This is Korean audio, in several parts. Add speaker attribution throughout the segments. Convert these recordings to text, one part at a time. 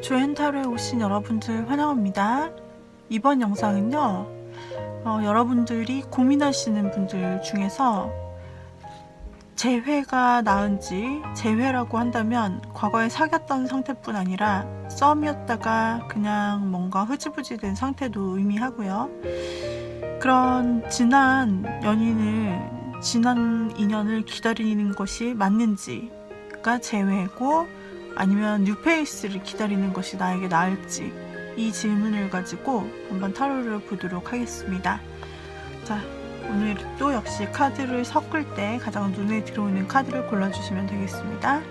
Speaker 1: 조앤타로에 오신 여러분들 환영합니다. 이번 영상은요, 여러분들이 고민하시는 분들 중에서 재회가 나은지, 재회라고 한다면 과거에 사귀었던 상태뿐 아니라 썸이었다가 그냥 뭔가 흐지부지 된 상태도 의미하고요. 그런 지난 인연을 기다리는 것이 맞는지가 재회고, 아니면 뉴페이스를 기다리는 것이 나에게 나을지, 이 질문을 가지고 한번 타로를 보도록 하겠습니다. 자, 오늘도 역시 카드를 섞을 때 가장 눈에 들어오는 카드를 골라주시면 되겠습니다.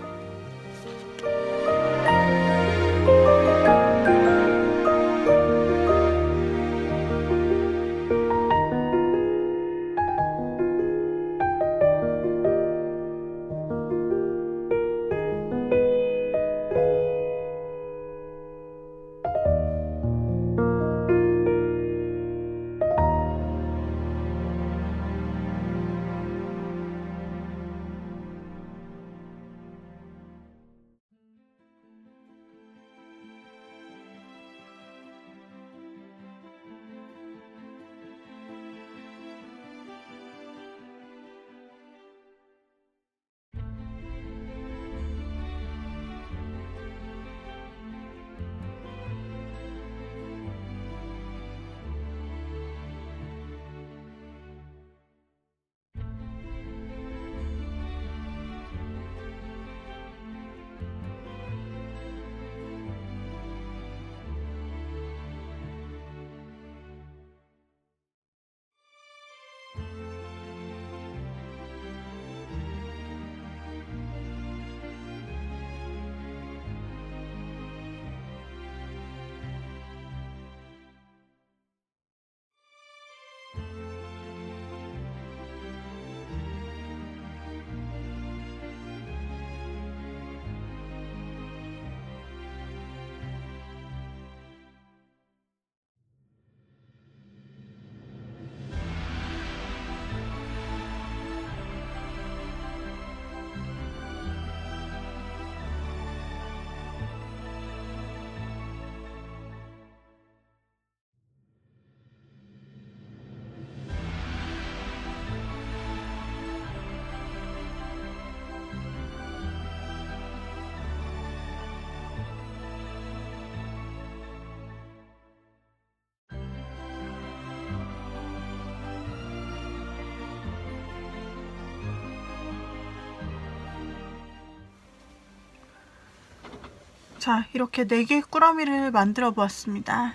Speaker 1: 자, 이렇게 4개의 꾸러미를 만들어 보았습니다.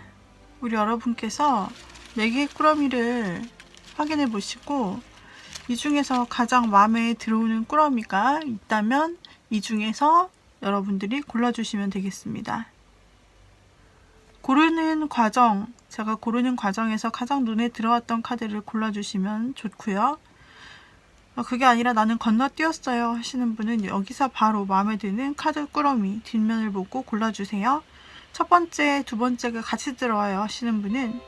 Speaker 1: 우리 여러분께서 4개의 꾸러미를 확인해 보시고, 이 중에서 가장 마음에 들어오는 꾸러미가 있다면 이 중에서 여러분들이 골라주시면 되겠습니다. 고르는 과정, 제가 고르는 과정에서 가장 눈에 들어왔던 카드를 골라주시면 좋고요. 그게 아니라 나는 건너뛰었어요 하시는 분은 여기서 바로 마음에 드는 카드 꾸러미 뒷면을 보고 골라주세요. 첫 번째, 두 번째가 같이 들어와요 하시는 분은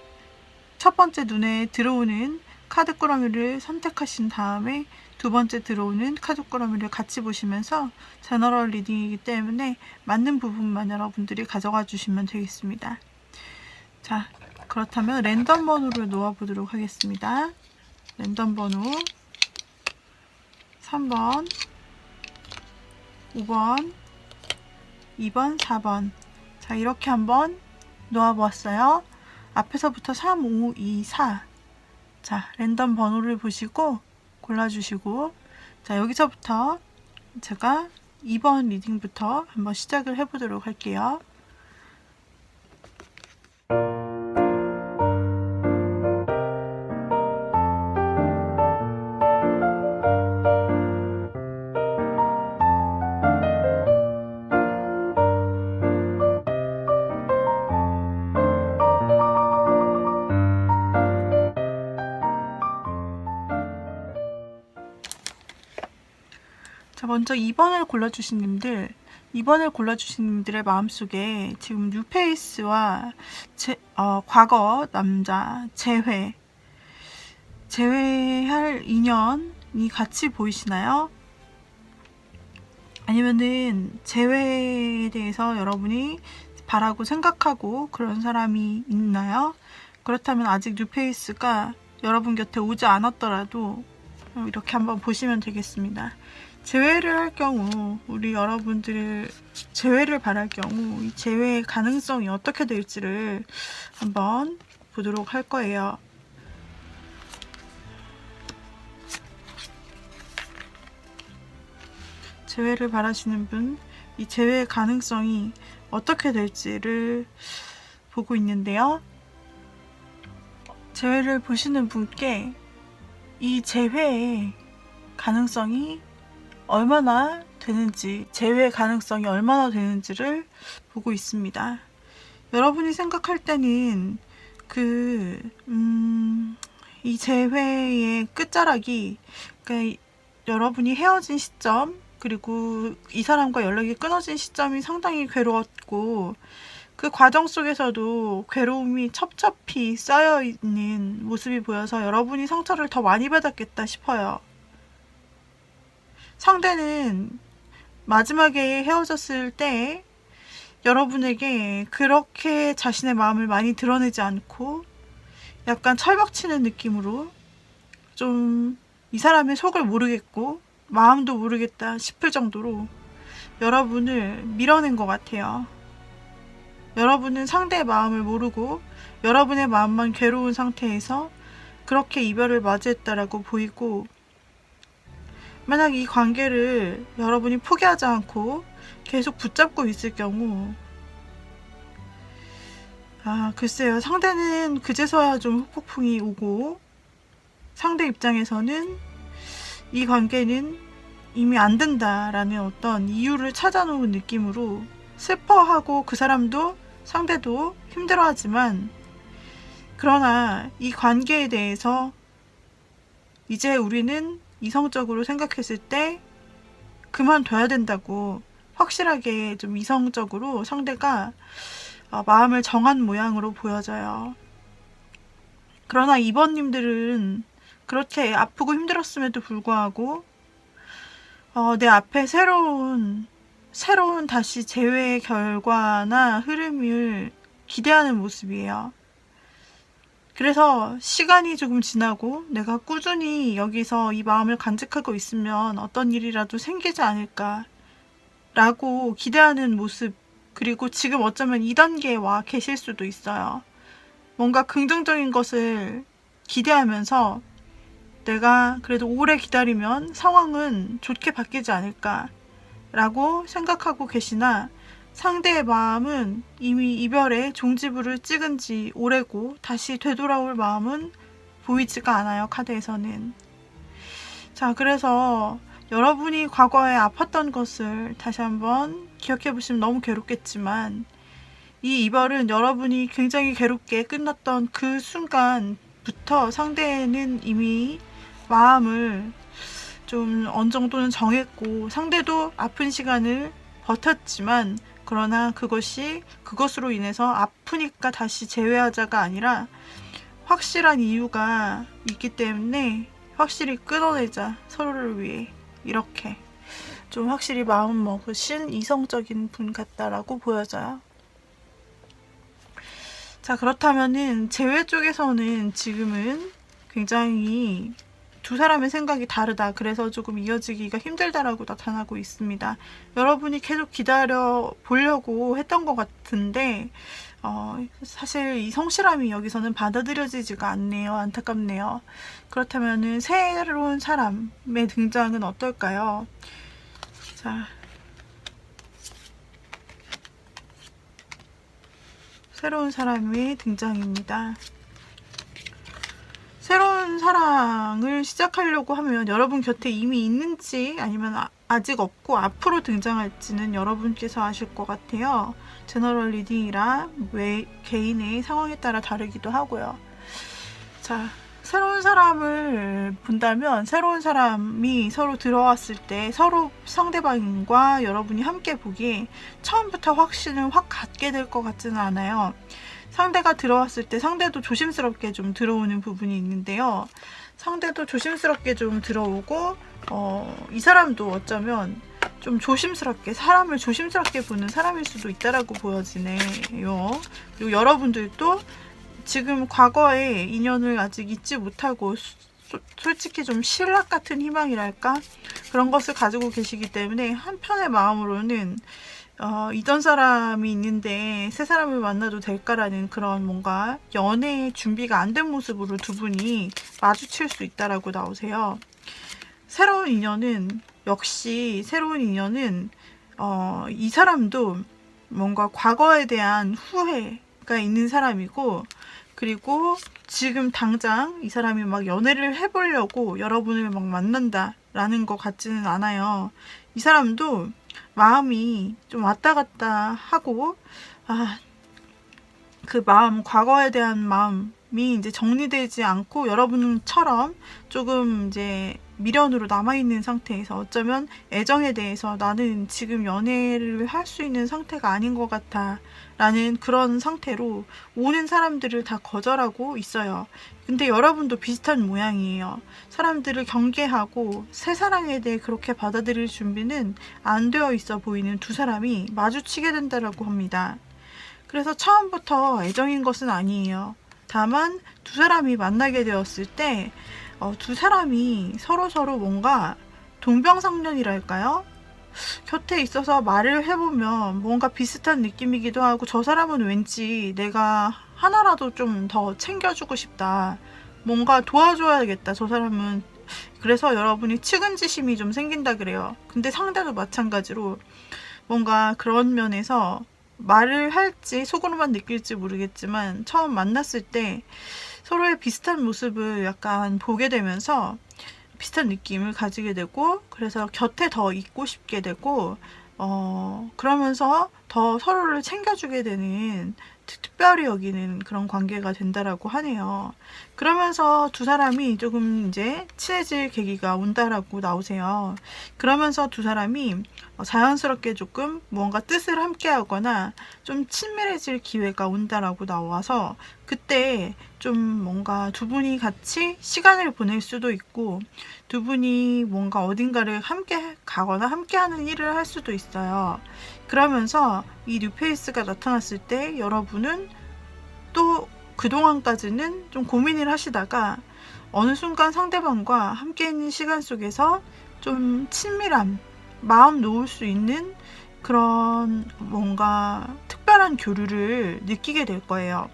Speaker 1: 첫 번째 눈에 들어오는 카드 꾸러미를 선택하신 다음에 두 번째 들어오는 카드 꾸러미를 같이 보시면서 제너럴 리딩이기 때문에 맞는 부분만 여러분들이 가져가 주시면 되겠습니다. 자, 그렇다면 랜덤 번호를 놓아 보도록 하겠습니다. 랜덤 번호 3번, 5번, 2번, 4번. 자, 이렇게 한번 놓아보았어요. 앞에서부터 3, 5, 2, 4. 자, 랜덤 번호를 보시고 골라주시고, 자, 여기서부터 제가 2번 리딩부터 한번 시작을 해보도록 할게요. 자, 먼저 2번을 골라주신 님들의 마음속에 지금 뉴페이스와 과거 남자 재회할 인연이 같이 보이시나요? 아니면은 재회에 대해서 여러분이 바라고 생각하고 그런 사람이 있나요? 그렇다면 아직 뉴페이스가 여러분 곁에 오지 않았더라도 이렇게 한번 보시면 되겠습니다. 재회를 할 경우, 우리 여러분들 재회를 바랄 경우 이 재회의 가능성이 어떻게 될지를 한번 보도록 할 거예요. 재회를 바라시는 분, 이 재회의 가능성이 어떻게 될지를 보고 있는데요. 재회를 보시는 분께 이 재회의 가능성이 얼마나 되는지, 재회의 가능성이 얼마나 되는지를 보고 있습니다. 여러분이 생각할 때는 이 재회의 끝자락이, 그러니까 여러분이 헤어진 시점, 그리고 이 사람과 연락이 끊어진 시점이 상당히 괴로웠고, 그 과정 속에서도 괴로움이 첩첩히 쌓여있는 모습이 보여서 여러분이 상처를 더 많이 받았겠다 싶어요. 상대는 마지막에 헤어졌을 때 여러분에게 그렇게 자신의 마음을 많이 드러내지 않고 약간 철벽치는 느낌으로 좀 이 사람의 속을 모르겠고 마음도 모르겠다 싶을 정도로 여러분을 밀어낸 것 같아요. 여러분은 상대의 마음을 모르고 여러분의 마음만 괴로운 상태에서 그렇게 이별을 맞이했다라고 보이고, 만약 이 관계를 여러분이 포기하지 않고 계속 붙잡고 있을 경우, 글쎄요, 상대는 그제서야 좀 후폭풍이 오고, 상대 입장에서는 이 관계는 이미 안 된다라는 어떤 이유를 찾아놓은 느낌으로 슬퍼하고, 그 사람도 상대도 힘들어하지만, 그러나 이 관계에 대해서 이제 우리는 이성적으로 생각했을 때 그만둬야 된다고 확실하게 좀 이성적으로 상대가 마음을 정한 모양으로 보여져요. 그러나 이번님들은 그렇게 아프고 힘들었음에도 불구하고 내 앞에 새로운 다시 재회의 결과나 흐름을 기대하는 모습이에요. 그래서 시간이 조금 지나고 내가 꾸준히 여기서 이 마음을 간직하고 있으면 어떤 일이라도 생기지 않을까 라고 기대하는 모습, 그리고 지금 어쩌면 2단계에 와 계실 수도 있어요. 뭔가 긍정적인 것을 기대하면서 내가 그래도 오래 기다리면 상황은 좋게 바뀌지 않을까 라고 생각하고 계시나, 상대의 마음은 이미 이별의 종지부를 찍은 지 오래고 다시 되돌아올 마음은 보이지가 않아요, 카드에서는. 자, 그래서 여러분이 과거에 아팠던 것을 다시 한번 기억해 보시면 너무 괴롭겠지만, 이 이별은 여러분이 굉장히 괴롭게 끝났던 그 순간부터 상대는 이미 마음을 좀 어느 정도는 정했고, 상대도 아픈 시간을 버텼지만, 그러나 그것으로 인해서 아프니까 다시 재회하자가 아니라 확실한 이유가 있기 때문에 확실히 끊어내자, 서로를 위해. 이렇게 좀 확실히 마음 먹으신 이성적인 분 같다라고 보여져요. 자, 그렇다면은 재회 쪽에서는 지금은 굉장히 두 사람의 생각이 다르다, 그래서 조금 이어지기가 힘들다라고 나타나고 있습니다. 여러분이 계속 기다려 보려고 했던 것 같은데 사실 이 성실함이 여기서는 받아들여지지가 않네요. 안타깝네요. 그렇다면은 새로운 사람의 등장은 어떨까요? 자, 새로운 사람의 등장입니다. 새로운 사랑을 시작하려고 하면 여러분 곁에 이미 있는지 아니면 아직 없고 앞으로 등장할지는 여러분께서 아실 것 같아요. 제너럴 리딩이라 개인의 상황에 따라 다르기도 하고요. 자, 새로운 사람을 본다면 새로운 사람이 서로 들어왔을 때 서로 상대방과 여러분이 함께 보기에 처음부터 확신을 확 갖게 될 것 같지는 않아요. 상대가 들어왔을 때 상대도 조심스럽게 좀 들어오는 부분이 있는데요. 상대도 조심스럽게 좀 들어오고 이 사람도 어쩌면 좀 조심스럽게, 사람을 조심스럽게 보는 사람일 수도 있다라고 보여지네요. 그리고 여러분들도 지금 과거의 인연을 아직 잊지 못하고 솔직히 좀 신락 같은 희망이랄까? 그런 것을 가지고 계시기 때문에 한편의 마음으로는 이전 사람이 있는데 새 사람을 만나도 될까라는 그런 뭔가 연애의 준비가 안 된 모습으로 두 분이 마주칠 수 있다라고 나오세요. 새로운 인연은 역시 새로운 인연은 이 사람도 뭔가 과거에 대한 후회가 있는 사람이고, 그리고 지금 당장 이 사람이 막 연애를 해보려고 여러분을 막 만난다라는 것 같지는 않아요. 이 사람도 마음이 좀 왔다 갔다 하고, 그 마음, 과거에 대한 마음이 이제 정리되지 않고 여러분처럼 조금 이제 미련으로 남아있는 상태에서, 어쩌면 애정에 대해서 나는 지금 연애를 할 수 있는 상태가 아닌 것 같아 라는 그런 상태로 오는 사람들을 다 거절하고 있어요. 근데 여러분도 비슷한 모양이에요. 사람들을 경계하고 새 사랑에 대해 그렇게 받아들일 준비는 안 되어 있어 보이는 두 사람이 마주치게 된다라고 합니다. 그래서 처음부터 애정인 것은 아니에요. 다만 두 사람이 만나게 되었을 때 두 사람이 서로 뭔가 동병상련이랄까요? 곁에 있어서 말을 해보면 뭔가 비슷한 느낌이기도 하고, 저 사람은 왠지 내가 하나라도 좀 더 챙겨주고 싶다, 뭔가 도와줘야겠다 저 사람은. 그래서 여러분이 측은지심이 좀 생긴다 그래요. 근데 상대도 마찬가지로 뭔가 그런 면에서 말을 할지 속으로만 느낄지 모르겠지만 처음 만났을 때 서로의 비슷한 모습을 약간 보게 되면서 비슷한 느낌을 가지게 되고, 그래서 곁에 더 있고 싶게 되고, 그러면서 더 서로를 챙겨주게 되는, 특별히 여기는 그런 관계가 된다라고 하네요. 그러면서 두 사람이 조금 이제 친해질 계기가 온다라고 나오세요. 그러면서 두 사람이 자연스럽게 조금 뭔가 뜻을 함께 하거나 좀 친밀해질 기회가 온다라고 나와서, 그때 좀 뭔가 두 분이 같이 시간을 보낼 수도 있고, 두 분이 뭔가 어딘가를 함께 가거나 함께하는 일을 할 수도 있어요. 그러면서 이 뉴페이스가 나타났을 때 여러분은 또 그동안까지는 좀 고민을 하시다가 어느 순간 상대방과 함께 있는 시간 속에서 좀 친밀함, 마음 놓을 수 있는 그런 뭔가 특별한 교류를 느끼게 될 거예요.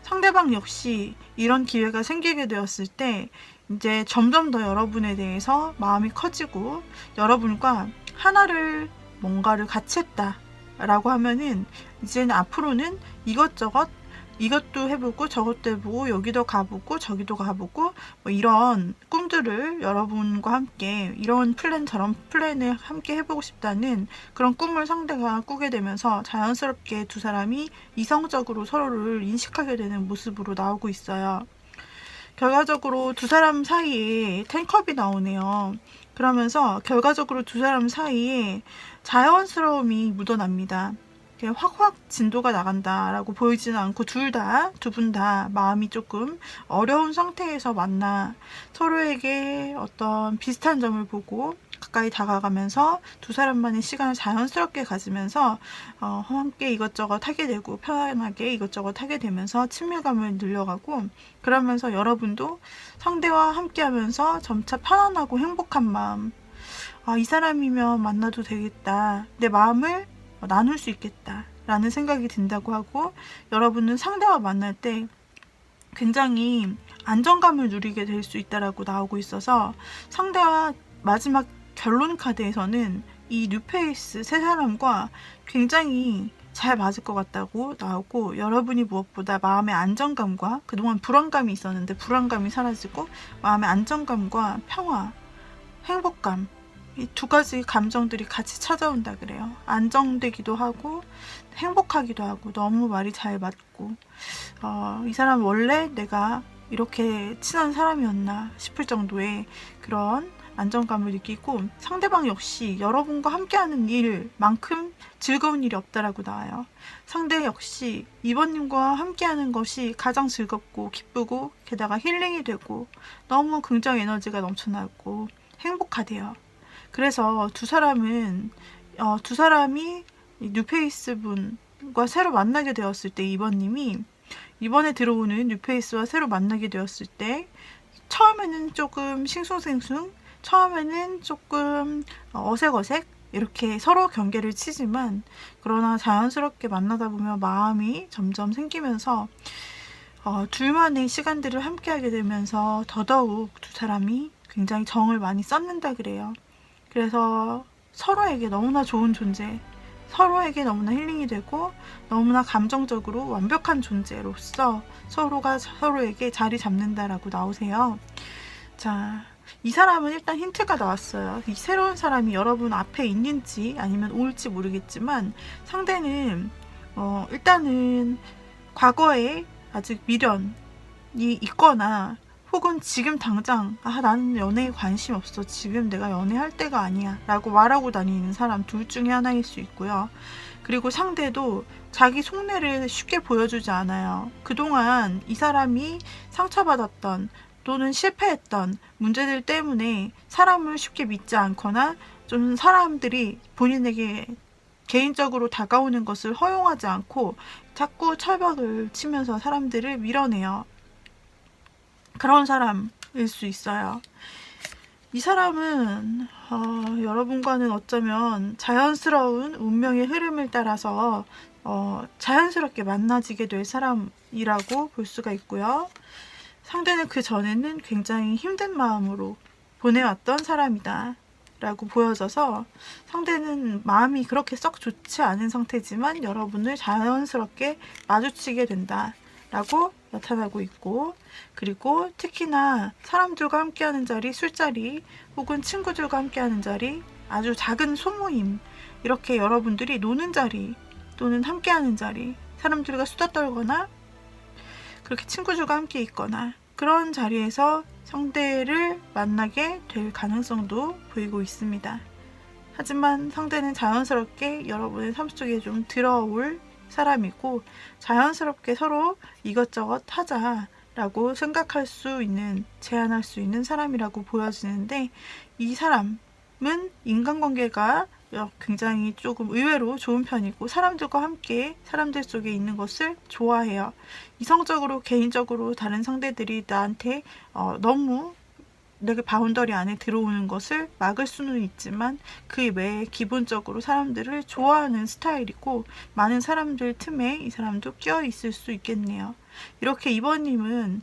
Speaker 1: 상대방 역시 이런 기회가 생기게 되었을 때 이제 점점 더 여러분에 대해서 마음이 커지고, 여러분과 하나를 뭔가를 같이 했다 라고 하면은 이제는 앞으로는 이것저것, 이것도 해보고 저것도 해보고 여기도 가보고 저기도 가보고 뭐 이런 꿈들을 여러분과 함께, 이런 플랜 저런 플랜을 함께 해보고 싶다는 그런 꿈을 상대가 꾸게 되면서 자연스럽게 두 사람이 이성적으로 서로를 인식하게 되는 모습으로 나오고 있어요. 결과적으로 두 사람 사이에 10컵이 나오네요. 그러면서 결과적으로 두 사람 사이에 자연스러움이 묻어납니다. 확 진도가 나간다라고 보이지는 않고 두 분 다 마음이 조금 어려운 상태에서 만나 서로에게 어떤 비슷한 점을 보고 가까이 다가가면서 두 사람만의 시간을 자연스럽게 가지면서 함께 이것저것 하게 되고 편안하게 이것저것 하게 되면서 친밀감을 늘려가고, 그러면서 여러분도 상대와 함께 하면서 점차 편안하고 행복한 마음, 이 사람이면 만나도 되겠다, 내 마음을 나눌 수 있겠다 라는 생각이 든다고 하고, 여러분은 상대와 만날 때 굉장히 안정감을 누리게 될 수 있다라고 나오고 있어서, 상대와 마지막 결론 카드에서는 이 뉴페이스 세 사람과 굉장히 잘 맞을 것 같다고 나오고, 여러분이 무엇보다 마음의 안정감과, 그동안 불안감이 있었는데 불안감이 사라지고 마음의 안정감과 평화, 행복감, 이 두 가지 감정들이 같이 찾아온다 그래요. 안정되기도 하고 행복하기도 하고, 너무 말이 잘 맞고, 이 사람 원래 내가 이렇게 친한 사람이었나 싶을 정도의 그런 안정감을 느끼고, 상대방 역시 여러분과 함께하는 일만큼 즐거운 일이 없다라고 나와요. 상대 역시 이번님과 함께하는 것이 가장 즐겁고 기쁘고, 게다가 힐링이 되고 너무 긍정 에너지가 넘쳐나고 행복하대요. 그래서 두 사람이 뉴페이스 분과 새로 만나게 되었을 때, 2번님이 이번에 들어오는 뉴페이스와 새로 만나게 되었을 때 처음에는 조금 싱숭생숭, 처음에는 조금 어색어색 이렇게 서로 경계를 치지만, 그러나 자연스럽게 만나다 보면 마음이 점점 생기면서 둘만의 시간들을 함께하게 되면서 더더욱 두 사람이 굉장히 정을 많이 쌓는다 그래요. 그래서 서로에게 너무나 좋은 존재, 서로에게 너무나 힐링이 되고 너무나 감정적으로 완벽한 존재로서 서로가 서로에게 자리 잡는다라고 나오세요. 자, 이 사람은 일단 힌트가 나왔어요. 이 새로운 사람이 여러분 앞에 있는지 아니면 올지 모르겠지만, 상대는 일단은 과거에 아직 미련이 있거나, 혹은 지금 당장 나는 연애에 관심 없어, 지금 내가 연애할 때가 아니야 라고 말하고 다니는 사람 둘 중에 하나일 수 있고요. 그리고 상대도 자기 속내를 쉽게 보여주지 않아요. 그동안 이 사람이 상처받았던 또는 실패했던 문제들 때문에 사람을 쉽게 믿지 않거나, 좀 사람들이 본인에게 개인적으로 다가오는 것을 허용하지 않고 자꾸 철벽을 치면서 사람들을 밀어내요. 그런 사람일 수 있어요. 이 사람은 여러분과는 어쩌면 자연스러운 운명의 흐름을 따라서 자연스럽게 만나지게 될 사람이라고 볼 수가 있고요. 상대는 그 전에는 굉장히 힘든 마음으로 보내왔던 사람이다 라고 보여져서, 상대는 마음이 그렇게 썩 좋지 않은 상태지만 여러분을 자연스럽게 마주치게 된다 라고 나타나고 있고, 그리고 특히나 사람들과 함께하는 자리, 술자리 혹은 친구들과 함께하는 자리, 아주 작은 소모임, 이렇게 여러분들이 노는 자리 또는 함께하는 자리, 사람들과 수다 떨거나 그렇게 친구들과 함께 있거나 그런 자리에서 상대를 만나게 될 가능성도 보이고 있습니다. 하지만 상대는 자연스럽게 여러분의 삶 속에 좀 들어올 사람이고, 자연스럽게 서로 이것저것 하자라고 생각할 수 있는, 제안할 수 있는 사람이라고 보여지는데, 이 사람은 인간관계가 굉장히 조금 의외로 좋은 편이고, 사람들과 함께 사람들 속에 있는 것을 좋아해요. 이성적으로, 개인적으로 다른 상대들이 나한테 너무 내가 바운더리 안에 들어오는 것을 막을 수는 있지만, 그 외에 기본적으로 사람들을 좋아하는 스타일이고, 많은 사람들 틈에 이 사람도 끼어 있을 수 있겠네요. 이렇게 2번님은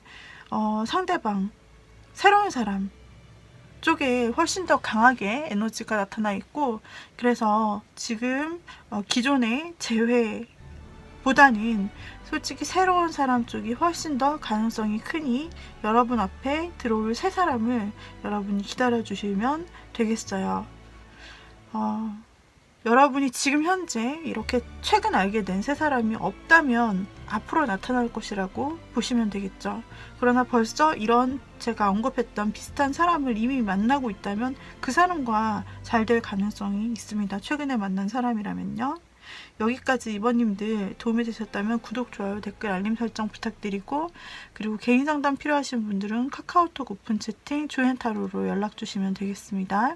Speaker 1: 상대방, 새로운 사람 쪽에 훨씬 더 강하게 에너지가 나타나 있고, 그래서 지금 기존의 재회보다는 솔직히 새로운 사람 쪽이 훨씬 더 가능성이 크니, 여러분 앞에 들어올 새 사람을 여러분이 기다려 주시면 되겠어요. 여러분이 지금 현재 이렇게 최근 알게 된 새 사람이 없다면 앞으로 나타날 것이라고 보시면 되겠죠. 그러나 벌써 이런 제가 언급했던 비슷한 사람을 이미 만나고 있다면 그 사람과 잘 될 가능성이 있습니다. 최근에 만난 사람이라면요. 여기까지 2번님들 도움이 되셨다면 구독, 좋아요, 댓글, 알림 설정 부탁드리고, 그리고 개인 상담 필요하신 분들은 카카오톡 오픈 채팅 조앤타로로 연락 주시면 되겠습니다.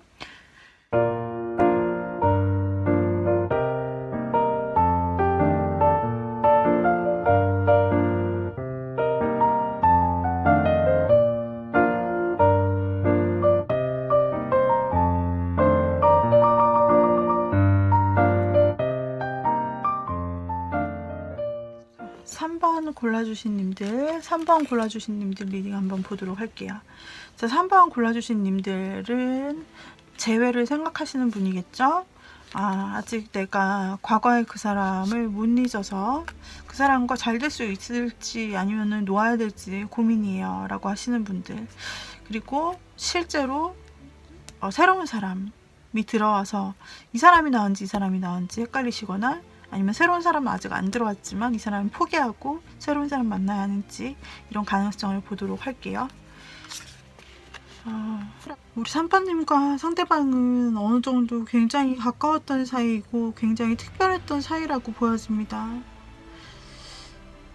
Speaker 1: 3번 골라주신 님들 리딩 한번 보도록 할게요. 자, 3번 골라주신 님들은 재회를 생각하시는 분이겠죠? 아직 내가 과거의 그 사람을 못 잊어서 그 사람과 잘 될 수 있을지 아니면 놓아야 될지 고민이에요 라고 하시는 분들, 그리고 실제로 새로운 사람이 들어와서 이 사람이 나은지 헷갈리시거나, 아니면 새로운 사람은 아직 안 들어왔지만 이 사람은 포기하고 새로운 사람 만나야 하는지, 이런 가능성을 보도록 할게요. 우리 3번님과 상대방은 어느 정도 굉장히 가까웠던 사이이고 굉장히 특별했던 사이라고 보여집니다.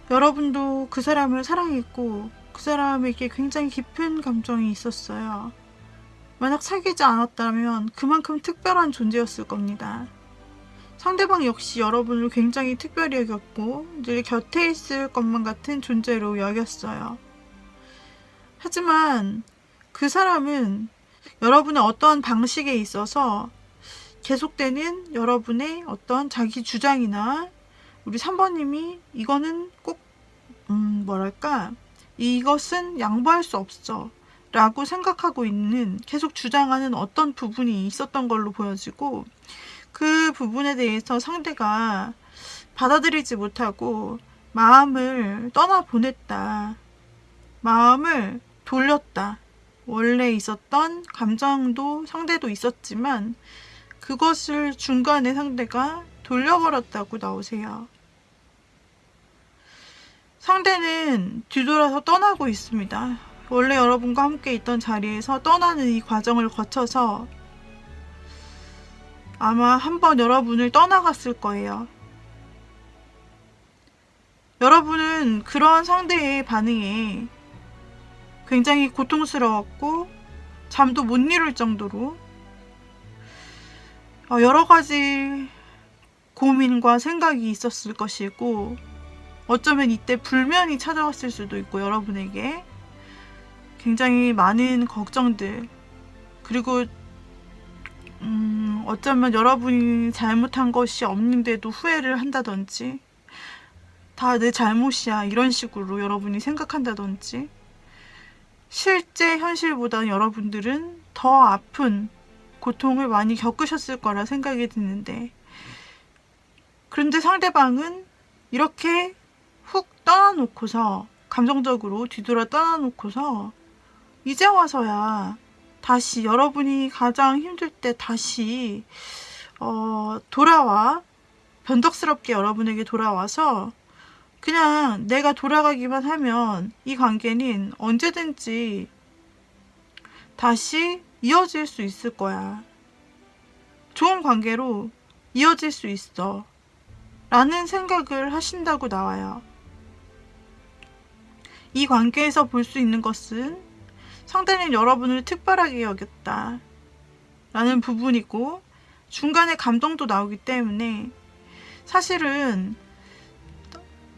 Speaker 1: 여러분도 그 사람을 사랑했고 그 사람에게 굉장히 깊은 감정이 있었어요. 만약 사귀지 않았다면 그만큼 특별한 존재였을 겁니다. 상대방 역시 여러분을 굉장히 특별히 여겼고 늘 곁에 있을 것만 같은 존재로 여겼어요. 하지만 그 사람은 여러분의 어떠한 방식에 있어서 계속되는 여러분의 어떤 자기 주장이나 우리 3번님이 이거는 꼭 뭐랄까 이것은 양보할 수 없어 라고 생각하고 있는 계속 주장하는 어떤 부분이 있었던 걸로 보여지고 그 부분에 대해서 상대가 받아들이지 못하고 마음을 떠나보냈다. 마음을 돌렸다. 원래 있었던 감정도 상대도 있었지만 그것을 중간에 상대가 돌려버렸다고 나오세요. 상대는 뒤돌아서 떠나고 있습니다. 원래 여러분과 함께 있던 자리에서 떠나는 이 과정을 거쳐서 아마 한번 여러분을 떠나갔을 거예요. 여러분은 그런 상대의 반응에 굉장히 고통스러웠고 잠도 못 이룰 정도로 여러 가지 고민과 생각이 있었을 것이고 어쩌면 이때 불면이 찾아왔을 수도 있고 여러분에게 굉장히 많은 걱정들 그리고 어쩌면 여러분이 잘못한 것이 없는데도 후회를 한다든지 다 내 잘못이야 이런 식으로 여러분이 생각한다든지 실제 현실보다 여러분들은 더 아픈 고통을 많이 겪으셨을 거라 생각이 드는데 그런데 상대방은 이렇게 훅 떠나놓고서 감정적으로 뒤돌아 떠나놓고서 이제 와서야 다시 여러분이 가장 힘들 때 다시 돌아와 변덕스럽게 여러분에게 돌아와서 그냥 내가 돌아가기만 하면 이 관계는 언제든지 다시 이어질 수 있을 거야. 좋은 관계로 이어질 수 있어. 라는 생각을 하신다고 나와요. 이 관계에서 볼 수 있는 것은 상대는 여러분을 특별하게 여겼다. 라는 부분이고 중간에 감동도 나오기 때문에 사실은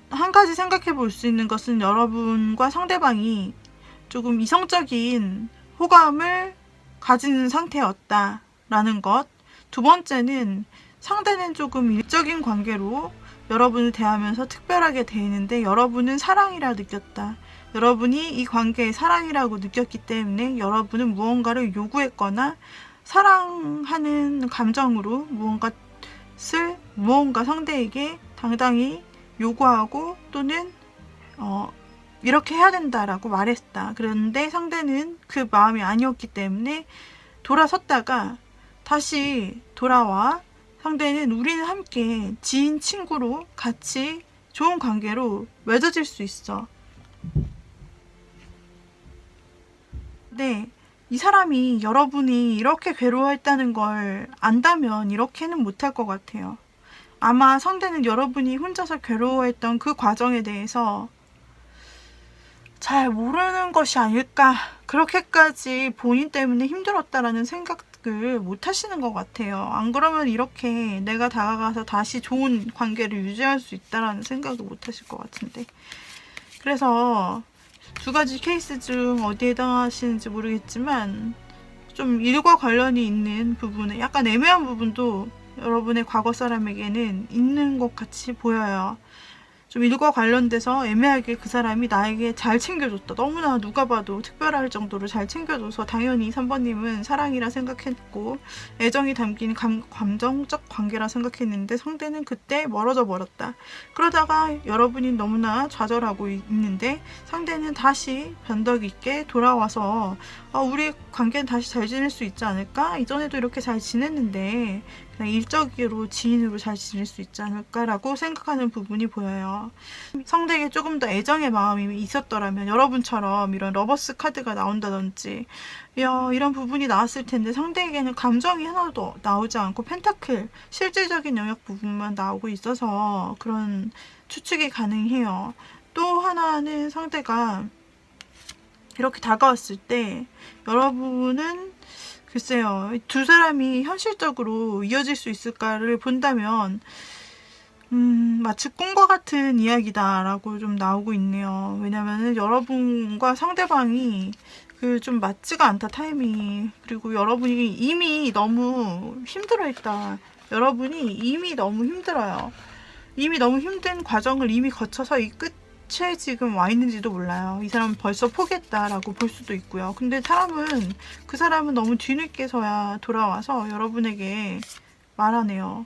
Speaker 1: 한 가지 생각해 볼 수 있는 것은 여러분과 상대방이 조금 이성적인 호감을 가지는 상태였다라는 것. 두 번째는 상대는 조금 일적인 관계로 여러분을 대하면서 특별하게 대했는데 여러분은 사랑이라 느꼈다. 여러분이 이 관계에 사랑이라고 느꼈기 때문에 여러분은 무언가를 요구했거나 사랑하는 감정으로 무언가 상대에게 당당히 요구하고 또는 이렇게 해야 된다라고 말했다. 그런데 상대는 그 마음이 아니었기 때문에 돌아섰다가 다시 돌아와 상대는 우리는 함께 지인 친구로 같이 좋은 관계로 맺어질 수 있어. 네, 이 사람이 여러분이 이렇게 괴로워했다는 걸 안다면 이렇게는 못할 것 같아요. 아마 상대는 여러분이 혼자서 괴로워했던 그 과정에 대해서 잘 모르는 것이 아닐까. 그렇게까지 본인 때문에 힘들었다라는 생각을 못 하시는 것 같아요. 안 그러면 이렇게 내가 다가가서 다시 좋은 관계를 유지할 수 있다라는 생각도 못 하실 것 같은데. 그래서 두 가지 케이스 중 어디에 해당하시는지 모르겠지만 좀 일과 관련이 있는 부분에 약간 애매한 부분도 여러분의 과거 사람에게는 있는 것 같이 보여요. 좀 일과 관련돼서 애매하게 그 사람이 나에게 잘 챙겨줬다. 너무나 누가 봐도 특별할 정도로 잘 챙겨줘서 당연히 3번님은 사랑이라 생각했고 애정이 담긴 감정적 관계라 생각했는데 상대는 그때 멀어져 버렸다. 그러다가 여러분이 너무나 좌절하고 있는데 상대는 다시 변덕 있게 돌아와서 우리 관계는 다시 잘 지낼 수 있지 않을까? 이전에도 이렇게 잘 지냈는데 그냥 일적으로 지인으로 잘 지낼 수 있지 않을까라고 생각하는 부분이 보여요. 상대에게 조금 더 애정의 마음이 있었더라면 여러분처럼 이런 러버스 카드가 나온다든지 이런 부분이 나왔을 텐데 상대에게는 감정이 하나도 나오지 않고 펜타클 실질적인 영역 부분만 나오고 있어서 그런 추측이 가능해요. 또 하나는 상대가 이렇게 다가왔을 때 여러분은 글쎄요, 두 사람이 현실적으로 이어질 수 있을까를 본다면, 마치 꿈과 같은 이야기다라고 좀 나오고 있네요. 왜냐면은 여러분과 상대방이 좀 맞지가 않다, 타이밍이. 그리고 여러분이 이미 너무 힘들어했다. 여러분이 이미 너무 힘들어요. 이미 너무 힘든 과정을 이미 거쳐서 이 끝에 지금 와 있는지도 몰라요. 이 사람은 벌써 포기했다라고 볼 수도 있고요. 근데 그 사람은 너무 뒤늦게서야 돌아와서 여러분에게 말하네요.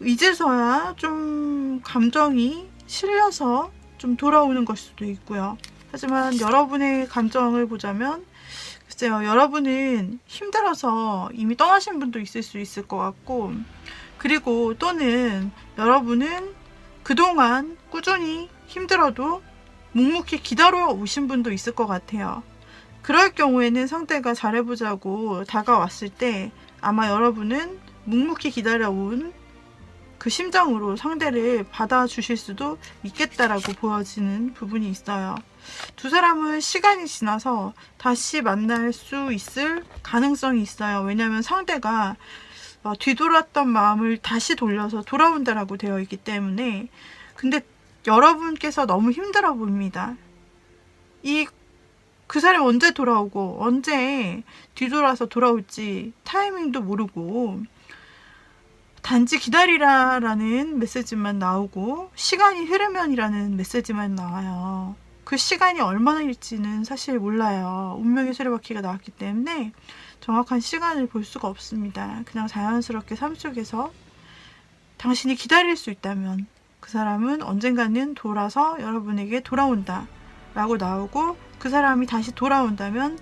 Speaker 1: 이제서야 좀 감정이 실려서 좀 돌아오는 걸 수도 있고요. 하지만 여러분의 감정을 보자면, 글쎄요, 여러분은 힘들어서 이미 떠나신 분도 있을 수 있을 것 같고, 그리고 또는 여러분은 그동안 꾸준히 힘들어도 묵묵히 기다려 오신 분도 있을 것 같아요. 그럴 경우에는 상대가 잘해보자고 다가왔을 때 아마 여러분은 묵묵히 기다려온 그 심정으로 상대를 받아주실 수도 있겠다라고 보여지는 부분이 있어요. 두 사람은 시간이 지나서 다시 만날 수 있을 가능성이 있어요. 왜냐하면 상대가 뒤돌았던 마음을 다시 돌려서 돌아온다라고 되어 있기 때문에. 근데 여러분께서 너무 힘들어 보입니다. 그 사람이 언제 돌아오고 언제 뒤돌아서 돌아올지 타이밍도 모르고 단지 기다리라라는 메시지만 나오고 시간이 흐르면이라는 메시지만 나와요. 그 시간이 얼마나일지는 사실 몰라요. 운명의 수레바퀴가 나왔기 때문에 정확한 시간을 볼 수가 없습니다. 그냥 자연스럽게 삶 속에서 당신이 기다릴 수 있다면 그 사람은 언젠가는 돌아서 여러분에게 돌아온다 라고 나오고, 그 사람이 다시 돌아온다면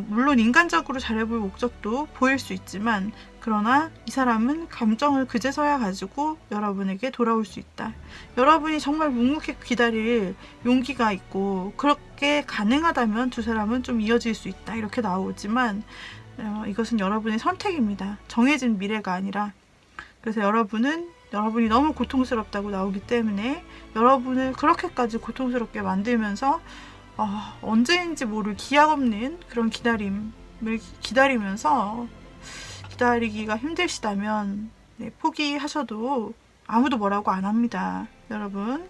Speaker 1: 물론 인간적으로 잘해볼 목적도 보일 수 있지만, 그러나 이 사람은 감정을 그제서야 가지고 여러분에게 돌아올 수 있다. 여러분이 정말 묵묵히 기다릴 용기가 있고 그렇게 가능하다면 두 사람은 좀 이어질 수 있다. 이렇게 나오지만 이것은 여러분의 선택입니다. 정해진 미래가 아니라. 그래서 여러분이 너무 고통스럽다고 나오기 때문에 여러분을 그렇게까지 고통스럽게 만들면서 언제인지 모를 기약 없는 그런 기다림을 기다리면서, 기다리기가 힘드시다면 포기하셔도 아무도 뭐라고 안 합니다, 여러분.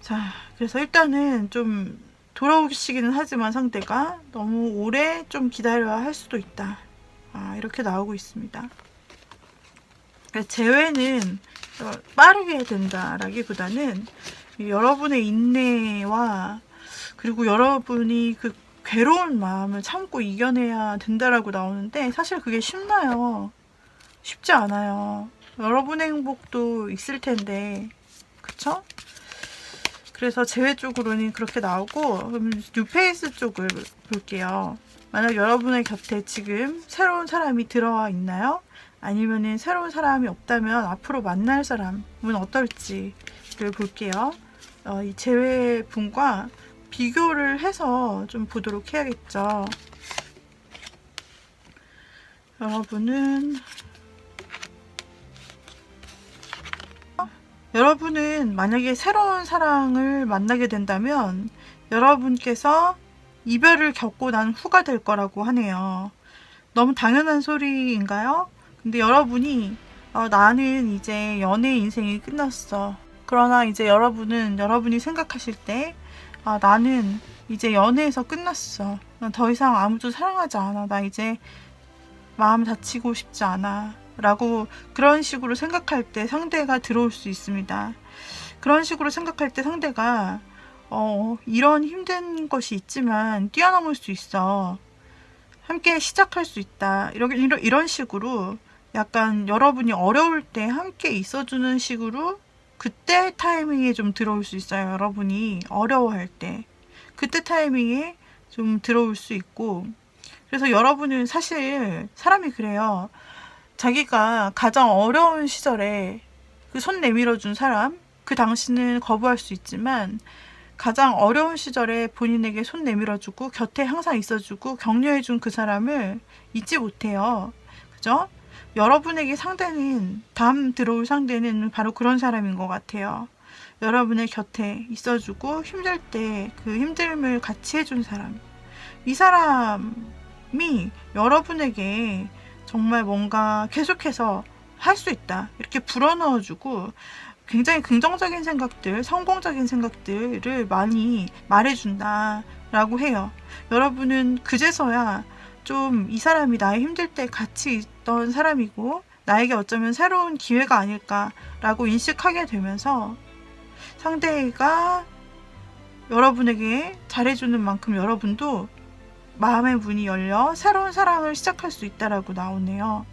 Speaker 1: 자, 그래서 일단은 좀 돌아오시기는 하지만 상대가 너무 오래 좀 기다려야 할 수도 있다. 이렇게 나오고 있습니다. 재회는 빠르게 해야 된다라기보다는 여러분의 인내와 그리고 여러분이 그 괴로운 마음을 참고 이겨내야 된다라고 나오는데, 사실 그게 쉽나요? 쉽지 않아요. 여러분의 행복도 있을 텐데, 그쵸? 그래서 재회 쪽으로는 그렇게 나오고, 그럼 뉴페이스 쪽을 볼게요. 만약 여러분의 곁에 지금 새로운 사람이 들어와 있나요? 아니면은 새로운 사람이 없다면 앞으로 만날 사람은 어떨지를 볼게요. 이 재회 분과 비교를 해서 좀 보도록 해야겠죠. 여러분은 만약에 새로운 사랑을 만나게 된다면 여러분께서 이별을 겪고 난 후가 될 거라고 하네요. 너무 당연한 소리인가요? 근데 여러분이 나는 이제 연애 인생이 끝났어. 그러나 이제 여러분이 생각하실 때 나는 이제 연애에서 끝났어. 난 더 이상 아무도 사랑하지 않아. 나 이제 마음 다치고 싶지 않아. 라고 그런 식으로 생각할 때 상대가 들어올 수 있습니다. 그런 식으로 생각할 때 상대가 이런 힘든 것이 있지만 뛰어넘을 수 있어. 함께 시작할 수 있다. 이런 식으로 약간 여러분이 어려울 때 함께 있어주는 식으로 그때 타이밍에 좀 들어올 수 있어요. 여러분이 어려워할 때 그때 타이밍에 좀 들어올 수 있고, 그래서 여러분은 사실 사람이 그래요. 자기가 가장 어려운 시절에 그 손 내밀어준 사람, 그 당시는 거부할 수 있지만 가장 어려운 시절에 본인에게 손 내밀어주고 곁에 항상 있어주고 격려해준 그 사람을 잊지 못해요. 그죠? 여러분에게 다음 들어올 상대는 바로 그런 사람인 것 같아요. 여러분의 곁에 있어주고 힘들 때 그 힘듦을 같이 해준 사람. 이 사람이 여러분에게 정말 뭔가 계속해서 할 수 있다 이렇게 불어넣어주고 굉장히 긍정적인 생각들, 성공적인 생각들을 많이 말해준다 라고 해요. 여러분은 그제서야 좀 이 사람이 나의 힘들 때 같이 있던 사람이고 나에게 어쩌면 새로운 기회가 아닐까라고 인식하게 되면서 상대가 여러분에게 잘해주는 만큼 여러분도 마음의 문이 열려 새로운 사랑을 시작할 수 있다라고 나오네요.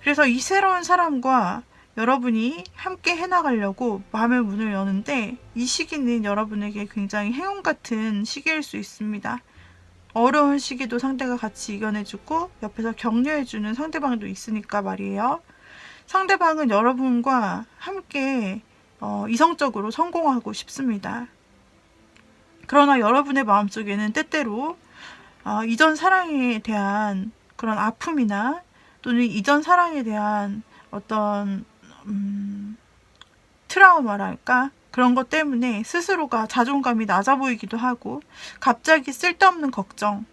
Speaker 1: 그래서 이 새로운 사람과 여러분이 함께 해나가려고 마음의 문을 여는데 이 시기는 여러분에게 굉장히 행운 같은 시기일 수 있습니다. 어려운 시기도 상대가 같이 이겨내주고 옆에서 격려해주는 상대방도 있으니까 말이에요. 상대방은 여러분과 함께 이성적으로 성공하고 싶습니다. 그러나 여러분의 마음속에는 때때로 이전 사랑에 대한 그런 아픔이나 또는 이전 사랑에 대한 어떤 트라우마랄까? 그런 것 때문에 스스로가 자존감이 낮아 보이기도 하고 갑자기 쓸데없는 걱정,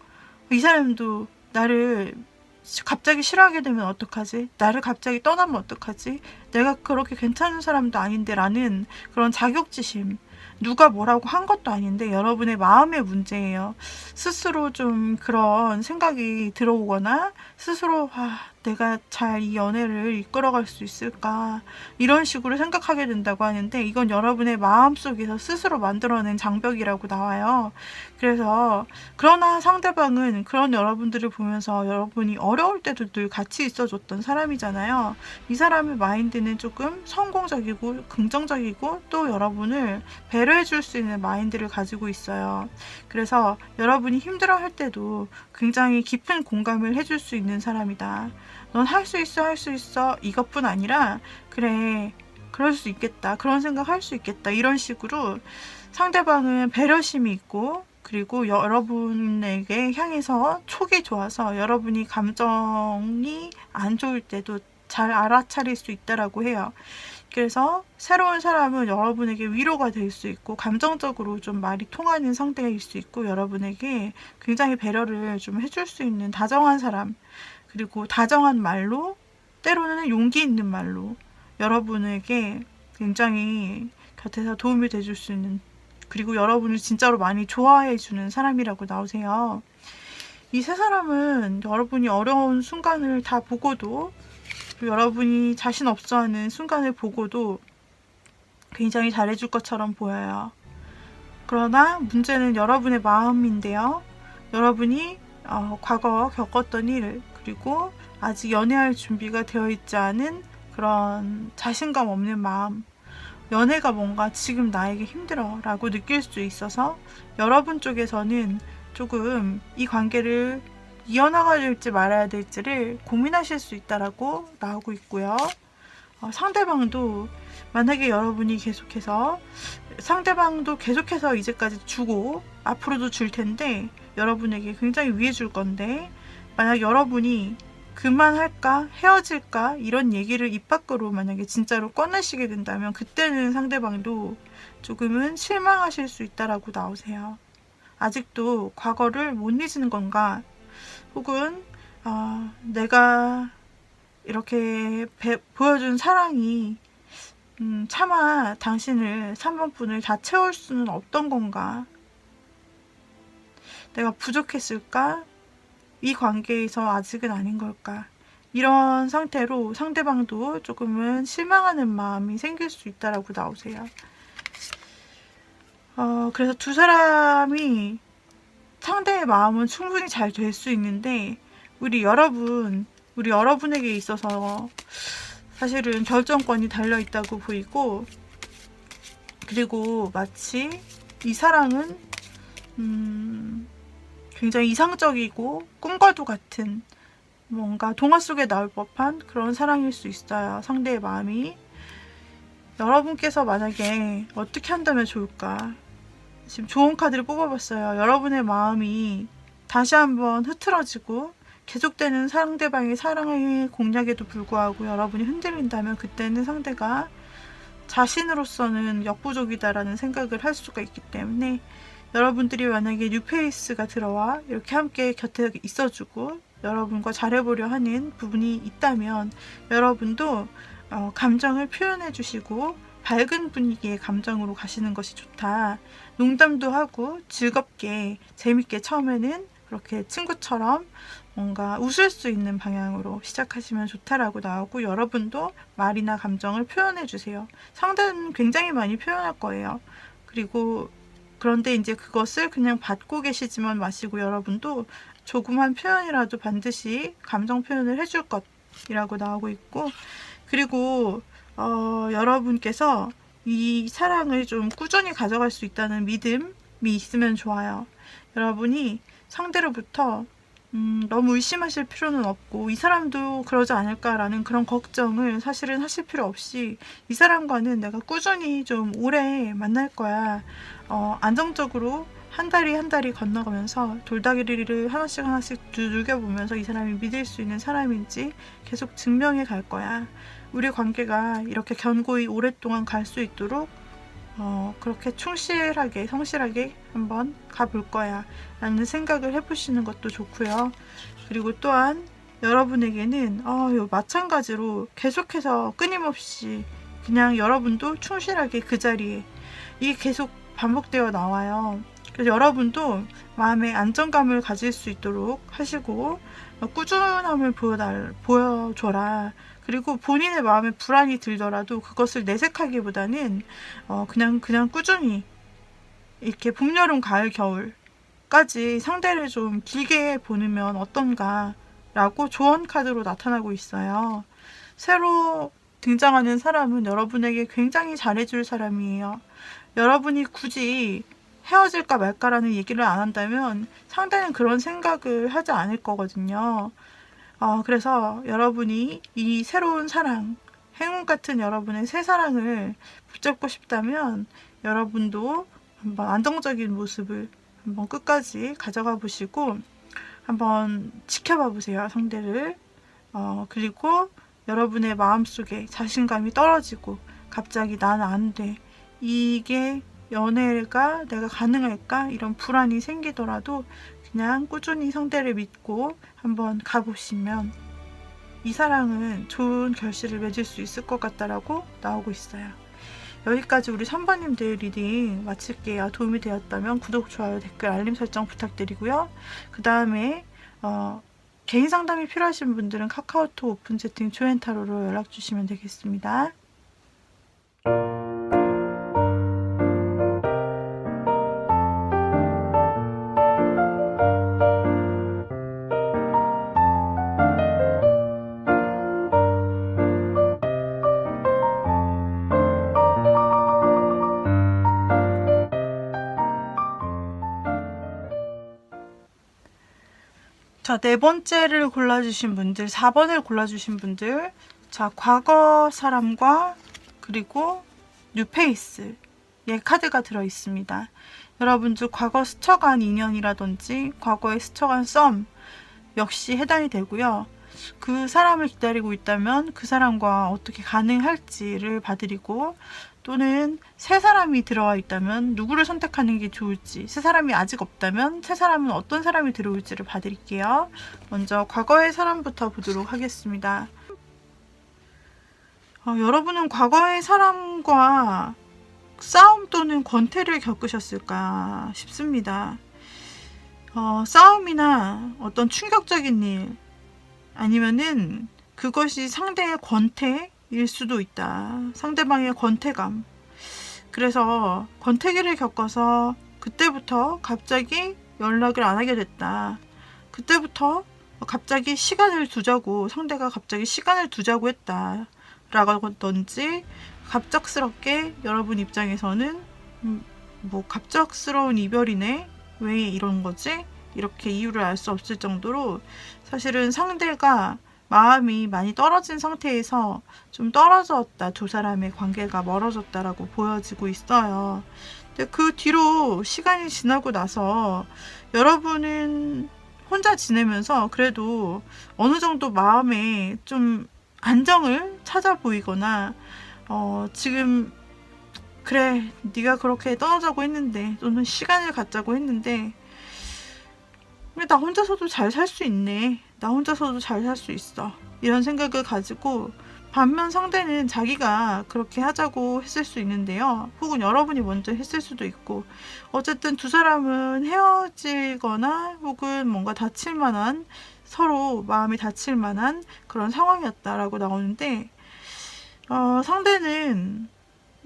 Speaker 1: 이 사람도 나를 갑자기 싫어하게 되면 어떡하지? 나를 갑자기 떠나면 어떡하지? 내가 그렇게 괜찮은 사람도 아닌데 라는 그런 자격지심, 누가 뭐라고 한 것도 아닌데 여러분의 마음의 문제예요. 스스로 좀 그런 생각이 들어오거나 스스로 내가 잘 이 연애를 이끌어갈 수 있을까 이런 식으로 생각하게 된다고 하는데 이건 여러분의 마음속에서 스스로 만들어낸 장벽이라고 나와요. 그래서 그러나 상대방은 그런 여러분들을 보면서 여러분이 어려울 때도 늘 같이 있어줬던 사람이잖아요. 이 사람의 마인드는 조금 성공적이고 긍정적이고 또 여러분을 배려해 줄 수 있는 마인드를 가지고 있어요. 그래서 여러분이 힘들어할 때도 굉장히 깊은 공감을 해줄 수 있는 사람이다. 넌 할 수 있어, 할 수 있어. 이것뿐 아니라 그래, 그럴 수 있겠다. 그런 생각 할 수 있겠다. 이런 식으로 상대방은 배려심이 있고 그리고 여러분에게 향해서 촉이 좋아서 여러분이 감정이 안 좋을 때도 잘 알아차릴 수 있다라고 해요. 그래서 새로운 사람은 여러분에게 위로가 될 수 있고 감정적으로 좀 말이 통하는 상대일 수 있고 여러분에게 굉장히 배려를 좀 해줄 수 있는 다정한 사람, 그리고 다정한 말로 때로는 용기 있는 말로 여러분에게 굉장히 곁에서 도움이 돼줄 수 있는, 그리고 여러분을 진짜로 많이 좋아해 주는 사람이라고 나오세요. 이 세 사람은 여러분이 어려운 순간을 다 보고도, 여러분이 자신 없어 하는 순간을 보고도 굉장히 잘해줄 것처럼 보여요. 그러나 문제는 여러분의 마음인데요. 여러분이 과거 겪었던 일, 그리고 아직 연애할 준비가 되어 있지 않은 그런 자신감 없는 마음, 연애가 뭔가 지금 나에게 힘들어 라고 느낄 수 있어서 여러분 쪽에서는 조금 이 관계를 이어나가야 될지 말아야 될지를 고민하실 수 있다라고 나오고 있고요. 상대방도 만약에 여러분이 상대방도 계속해서 이제까지 주고 앞으로도 줄 텐데 여러분에게 굉장히 위해 줄 건데, 만약 여러분이 그만할까 헤어질까 이런 얘기를 입 밖으로 만약에 진짜로 꺼내시게 된다면 그때는 상대방도 조금은 실망하실 수 있다라고 나오세요. 아직도 과거를 못 잊는 건가, 혹은 내가 이렇게 보여준 사랑이 차마 당신을 3번분을 다 채울 수는 없던 건가, 내가 부족했을까, 이 관계에서 아직은 아닌 걸까, 이런 상태로 상대방도 조금은 실망하는 마음이 생길 수 있다라고 나오세요. 그래서 두 사람이 상대의 마음은 충분히 잘 될 수 있는데 우리 여러분에게 있어서 사실은 결정권이 달려있다고 보이고, 그리고 마치 이 사랑은 굉장히 이상적이고 꿈과도 같은 뭔가 동화 속에 나올 법한 그런 사랑일 수 있어요. 상대의 마음이. 여러분께서 만약에 어떻게 한다면 좋을까? 지금 좋은 카드를 뽑아봤어요. 여러분의 마음이 다시 한번 흐트러지고 계속되는 상대방의 사랑의 공략에도 불구하고 여러분이 흔들린다면 그때는 상대가 자신으로서는 역부족이다라는 생각을 할 수가 있기 때문에 여러분들이 만약에 뉴페이스가 들어와 이렇게 함께 곁에 있어주고 여러분과 잘해보려 하는 부분이 있다면 여러분도 감정을 표현해 주시고 밝은 분위기의 감정으로 가시는 것이 좋다. 농담도 하고 즐겁게 재밌게 처음에는 그렇게 친구처럼 뭔가 웃을 수 있는 방향으로 시작하시면 좋다라고 나오고, 여러분도 말이나 감정을 표현해 주세요. 상대는 굉장히 많이 표현할 거예요. 그리고 그런데 이제 그것을 그냥 받고 계시지만 마시고 여러분도 조그만 표현이라도 반드시 감정 표현을 해줄 것이라고 나오고 있고, 그리고 여러분께서 이 사랑을 좀 꾸준히 가져갈 수 있다는 믿음이 있으면 좋아요. 여러분이 상대로부터 너무 의심하실 필요는 없고, 이 사람도 그러지 않을까라는 그런 걱정을 사실은 하실 필요 없이, 이 사람과는 내가 꾸준히 좀 오래 만날 거야. 안정적으로 한 달이 한 달이 건너가면서 돌다리를 하나씩 두들겨보면서 이 사람이 믿을 수 있는 사람인지 계속 증명해 갈 거야. 우리 관계가 이렇게 견고히 오랫동안 갈 수 있도록 그렇게 충실하게 성실하게 한번 가볼 거야 라는 생각을 해보시는 것도 좋고요. 그리고 또한 여러분에게는 마찬가지로 계속해서 끊임없이 그냥 여러분도 충실하게 그 자리에 이게 계속 반복되어 나와요. 그래서 여러분도 마음의 안정감을 가질 수 있도록 하시고 꾸준함을 보여줘라. 그리고 본인의 마음에 불안이 들더라도 그것을 내색하기보다는 그냥 꾸준히 이렇게 봄, 여름, 가을, 겨울까지 상대를 좀 길게 보내면 어떤가 라고 조언 카드로 나타나고 있어요. 새로 등장하는 사람은 여러분에게 굉장히 잘해줄 사람이에요. 여러분이 굳이 헤어질까 말까라는 얘기를 안 한다면 상대는 그런 생각을 하지 않을 거거든요. 그래서 여러분이 이 새로운 사랑, 행운 같은 여러분의 새 사랑을 붙잡고 싶다면 여러분도 한번 안정적인 모습을 한번 끝까지 가져가 보시고 한번 지켜봐 보세요, 상대를. 그리고 여러분의 마음속에 자신감이 떨어지고 갑자기 나는 안 돼, 이게 연애가 내가 가능할까? 이런 불안이 생기더라도 그냥 꾸준히 상대를 믿고 한번 가보시면 이 사랑은 좋은 결실을 맺을 수 있을 것 같다라고 나오고 있어요. 여기까지 우리 3번님들 리딩 마칠게요. 도움이 되었다면 구독, 좋아요, 댓글, 알림 설정 부탁드리고요. 그 다음에 개인 상담이 필요하신 분들은 카카오톡 오픈 채팅 조앤타로로 연락 주시면 되겠습니다. 자, 네 번째를 골라주신 분들, 4번을 골라주신 분들, 자, 과거 사람과 그리고 뉴페이스의 카드가 들어있습니다. 여러분들 과거 스쳐간 인연이라든지 과거에 스쳐간 썸 역시 해당이 되고요. 그 사람을 기다리고 있다면 그 사람과 어떻게 가능할지를 봐드리고, 또는 새 사람이 들어와 있다면 누구를 선택하는 게 좋을지, 새 사람이 아직 없다면 새 사람은 어떤 사람이 들어올지를 봐드릴게요. 먼저 과거의 사람부터 보도록 하겠습니다. 여러분은 과거의 사람과 싸움 또는 권태를 겪으셨을까 싶습니다. 싸움이나 어떤 충격적인 일, 아니면은 그것이 상대의 권태일 수도 있다. 상대방의 권태감. 그래서 권태기를 겪어서 그때부터 갑자기 연락을 안 하게 됐다. 그때부터 갑자기 시간을 두자고, 상대가 갑자기 시간을 두자고 했다 라든지, 갑작스럽게 여러분 입장에서는 뭐 갑작스러운 이별이네, 왜 이런 거지? 이렇게 이유를 알 수 없을 정도로 사실은 상대가 마음이 많이 떨어진 상태에서 좀 떨어졌다, 두 사람의 관계가 멀어졌다라고 보여지고 있어요. 근데 그 뒤로 시간이 지나고 나서 여러분은 혼자 지내면서 그래도 어느 정도 마음에 좀 안정을 찾아 보이거나 지금 그래, 네가 그렇게 떠나자고 했는데, 또는 시간을 갖자고 했는데, 왜 나 혼자서도 잘 살 수 있네. 나 혼자서도 잘 살 수 있어. 이런 생각을 가지고, 반면 상대는 자기가 그렇게 하자고 했을 수 있는데요. 혹은 여러분이 먼저 했을 수도 있고, 어쨌든 두 사람은 헤어지거나 혹은 뭔가 다칠 만한, 서로 마음이 다칠 만한 그런 상황이었다라고 나오는데, 상대는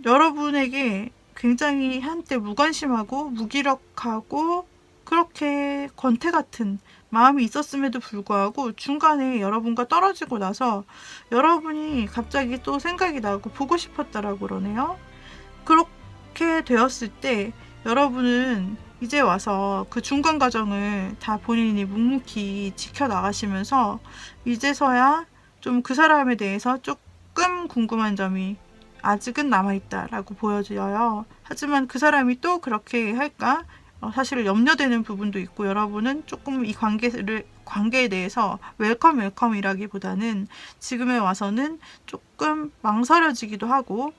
Speaker 1: 여러분에게 굉장히 한때 무관심하고 무기력하고 그렇게 권태 같은 마음이 있었음에도 불구하고 중간에 여러분과 떨어지고 나서 여러분이 갑자기 또 생각이 나고 보고 싶었다라고 그러네요. 그렇게 되었을 때 여러분은 이제 와서 그 중간 과정을 다 본인이 묵묵히 지켜나가시면서 이제서야 좀 그 사람에 대해서 조금 궁금한 점이 아직은 남아있다라고 보여져요. 하지만 그 사람이 또 그렇게 할까? 사실 염려되는 부분도 있고 여러분은 조금 이 관계에 대해서 웰컴이라기보다는 지금에 와서는 조금 망설여지기도 하고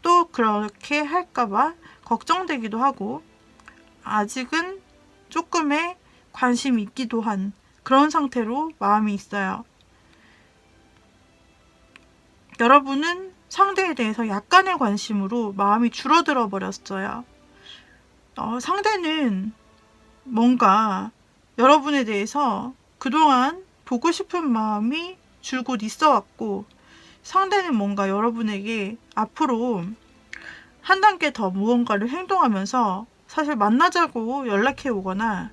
Speaker 1: 또 그렇게 할까봐 걱정되기도 하고 아직은 조금의 관심이 있기도 한 그런 상태로 마음이 있어요. 여러분은 상대에 대해서 약간의 관심으로 마음이 줄어들어 버렸어요. 상대는 뭔가 여러분에 대해서 그동안 보고 싶은 마음이 줄곧 있어 왔고, 상대는 뭔가 여러분에게 앞으로 한 단계 더 무언가를 행동하면서 사실 만나자고 연락해 오거나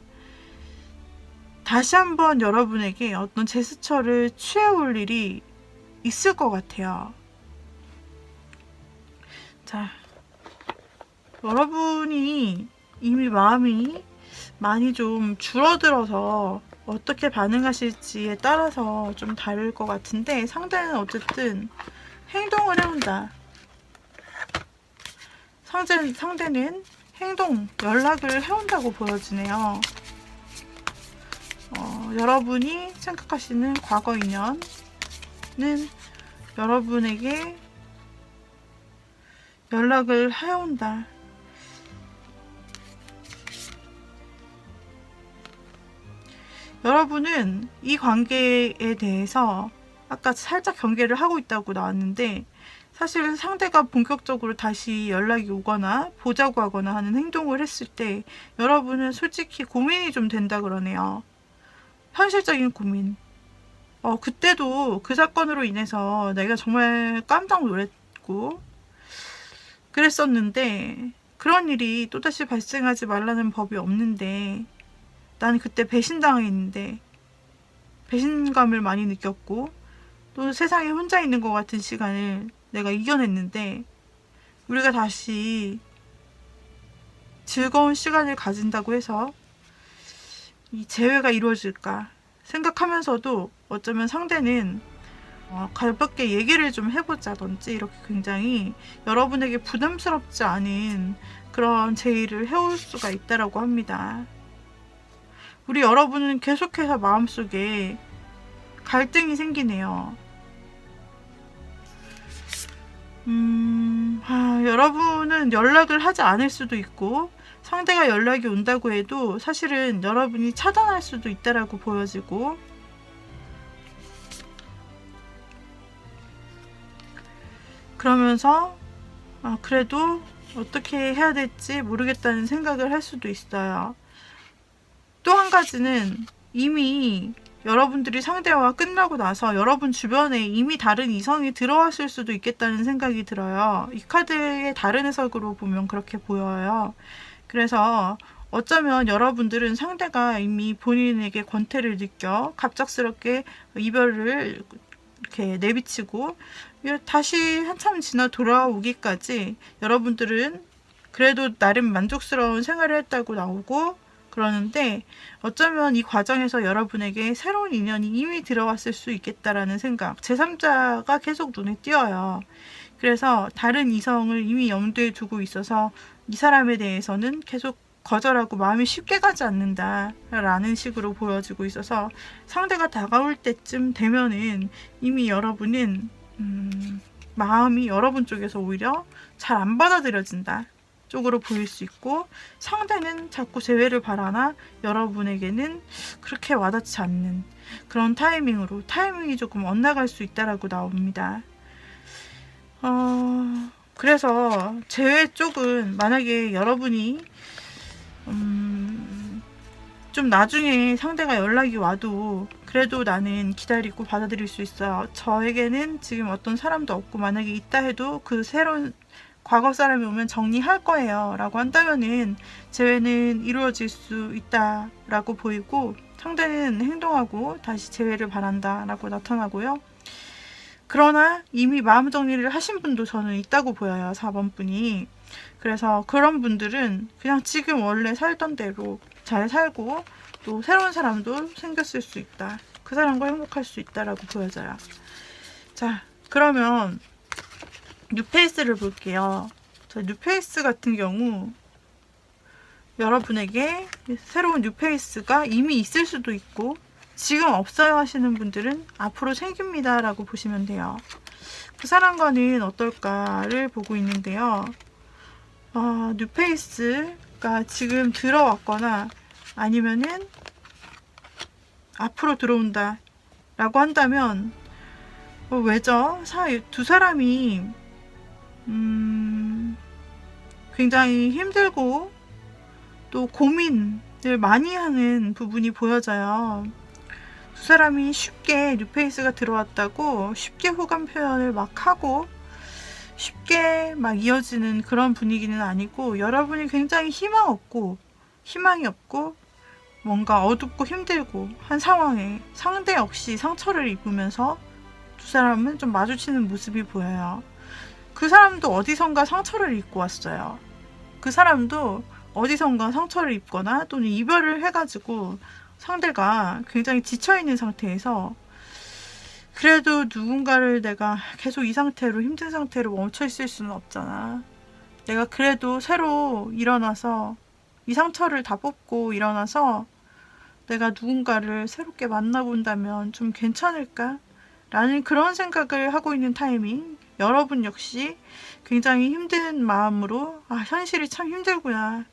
Speaker 1: 다시 한번 여러분에게 어떤 제스처를 취해올 일이 있을 것 같아요. 자, 여러분이 이미 마음이 많이 좀 줄어들어서 어떻게 반응하실지에 따라서 좀 다를 것 같은데 상대는 어쨌든 행동을 해온다. 상대는 연락을 해온다고 보여지네요. 여러분이 생각하시는 과거 인연은 여러분에게 연락을 해온다. 여러분은 이 관계에 대해서 아까 살짝 경계를 하고 있다고 나왔는데 사실 상대가 본격적으로 다시 연락이 오거나 보자고 하거나 하는 행동을 했을 때 여러분은 솔직히 고민이 좀 된다 그러네요. 현실적인 고민. 그때도 그 사건으로 인해서 내가 정말 깜짝 놀랐고 그랬었는데 그런 일이 또다시 발생하지 말라는 법이 없는데 나는 그때 배신당했는데 배신감을 많이 느꼈고 또 세상에 혼자 있는 것 같은 시간을 내가 이겨냈는데 우리가 다시 즐거운 시간을 가진다고 해서 이 재회가 이루어질까 생각하면서도 어쩌면 상대는 가볍게 얘기를 좀 해보자든지 이렇게 굉장히 여러분에게 부담스럽지 않은 그런 제의를 해올 수가 있다라고 합니다. 우리 여러분은 계속해서 마음속에 갈등이 생기네요. 여러분은 연락을 하지 않을 수도 있고 상대가 연락이 온다고 해도 사실은 여러분이 차단할 수도 있다라고 보여지고 그러면서 그래도 어떻게 해야 될지 모르겠다는 생각을 할 수도 있어요. 또 한 가지는 이미 여러분들이 상대와 끝나고 나서 여러분 주변에 이미 다른 이성이 들어왔을 수도 있겠다는 생각이 들어요. 이 카드의 다른 해석으로 보면 그렇게 보여요. 그래서 어쩌면 여러분들은 상대가 이미 본인에게 권태를 느껴 갑작스럽게 이별을 이렇게 내비치고 다시 한참 지나 돌아오기까지 여러분들은 그래도 나름 만족스러운 생활을 했다고 나오고 그러는데 어쩌면 이 과정에서 여러분에게 새로운 인연이 이미 들어왔을 수 있겠다라는 생각, 제3자가 계속 눈에 띄어요. 그래서 다른 이성을 이미 염두에 두고 있어서 이 사람에 대해서는 계속 거절하고 마음이 쉽게 가지 않는다라는 식으로 보여지고 있어서 상대가 다가올 때쯤 되면은 이미 여러분은 마음이 여러분 쪽에서 오히려 잘 안 받아들여진다 쪽으로 보일 수 있고, 상대는 자꾸 재회를 바라나 여러분에게는 그렇게 와닿지 않는 그런 타이밍이 조금 엇나갈 수 있다라고 나옵니다. 그래서 재회 쪽은 만약에 여러분이 좀 나중에 상대가 연락이 와도 그래도 나는 기다리고 받아들일 수 있어요. 저에게는 지금 어떤 사람도 없고 만약에 있다 해도 그 새로운 과거 사람이 오면 정리할 거예요 라고 한다면은 재회는 이루어질 수 있다 라고 보이고, 상대는 행동하고 다시 재회를 바란다 라고 나타나고요. 그러나 이미 마음 정리를 하신 분도 저는 있다고 보여요, 4번 분이. 그래서 그런 분들은 그냥 지금 원래 살던 대로 잘 살고 또 새로운 사람도 생겼을 수 있다, 그 사람과 행복할 수 있다라고 보여져요. 자, 그러면 뉴페이스를 볼게요. 자, 뉴페이스 같은 경우 여러분에게 새로운 뉴페이스가 이미 있을 수도 있고 지금 없어요 하시는 분들은 앞으로 생깁니다 라고 보시면 돼요. 그 사람과는 어떨까를 보고 있는데요. 뉴페이스가 지금 들어왔거나 아니면은 앞으로 들어온다 라고 한다면 왜죠? 두 사람이 굉장히 힘들고 또 고민을 많이 하는 부분이 보여져요. 두 사람이 쉽게 뉴페이스가 들어왔다고 쉽게 호감 표현을 막 하고 쉽게 막 이어지는 그런 분위기는 아니고, 여러분이 굉장히 희망이 없고 뭔가 어둡고 힘들고 한 상황에 상대 역시 상처를 입으면서 두 사람은 좀 마주치는 모습이 보여요. 그 사람도 어디선가 상처를 입고 왔어요. 그 사람도 어디선가 상처를 입거나 또는 이별을 해가지고 상대가 굉장히 지쳐있는 상태에서 그래도 누군가를 내가 계속 이 상태로 힘든 상태로 멈춰있을 수는 없잖아. 내가 그래도 새로 일어나서 이 상처를 다 뽑고 일어나서 내가 누군가를 새롭게 만나본다면 좀 괜찮을까? 라는 그런 생각을 하고 있는 타이밍. 여러분 역시 굉장히 힘든 마음으로 현실이 참 힘들구나,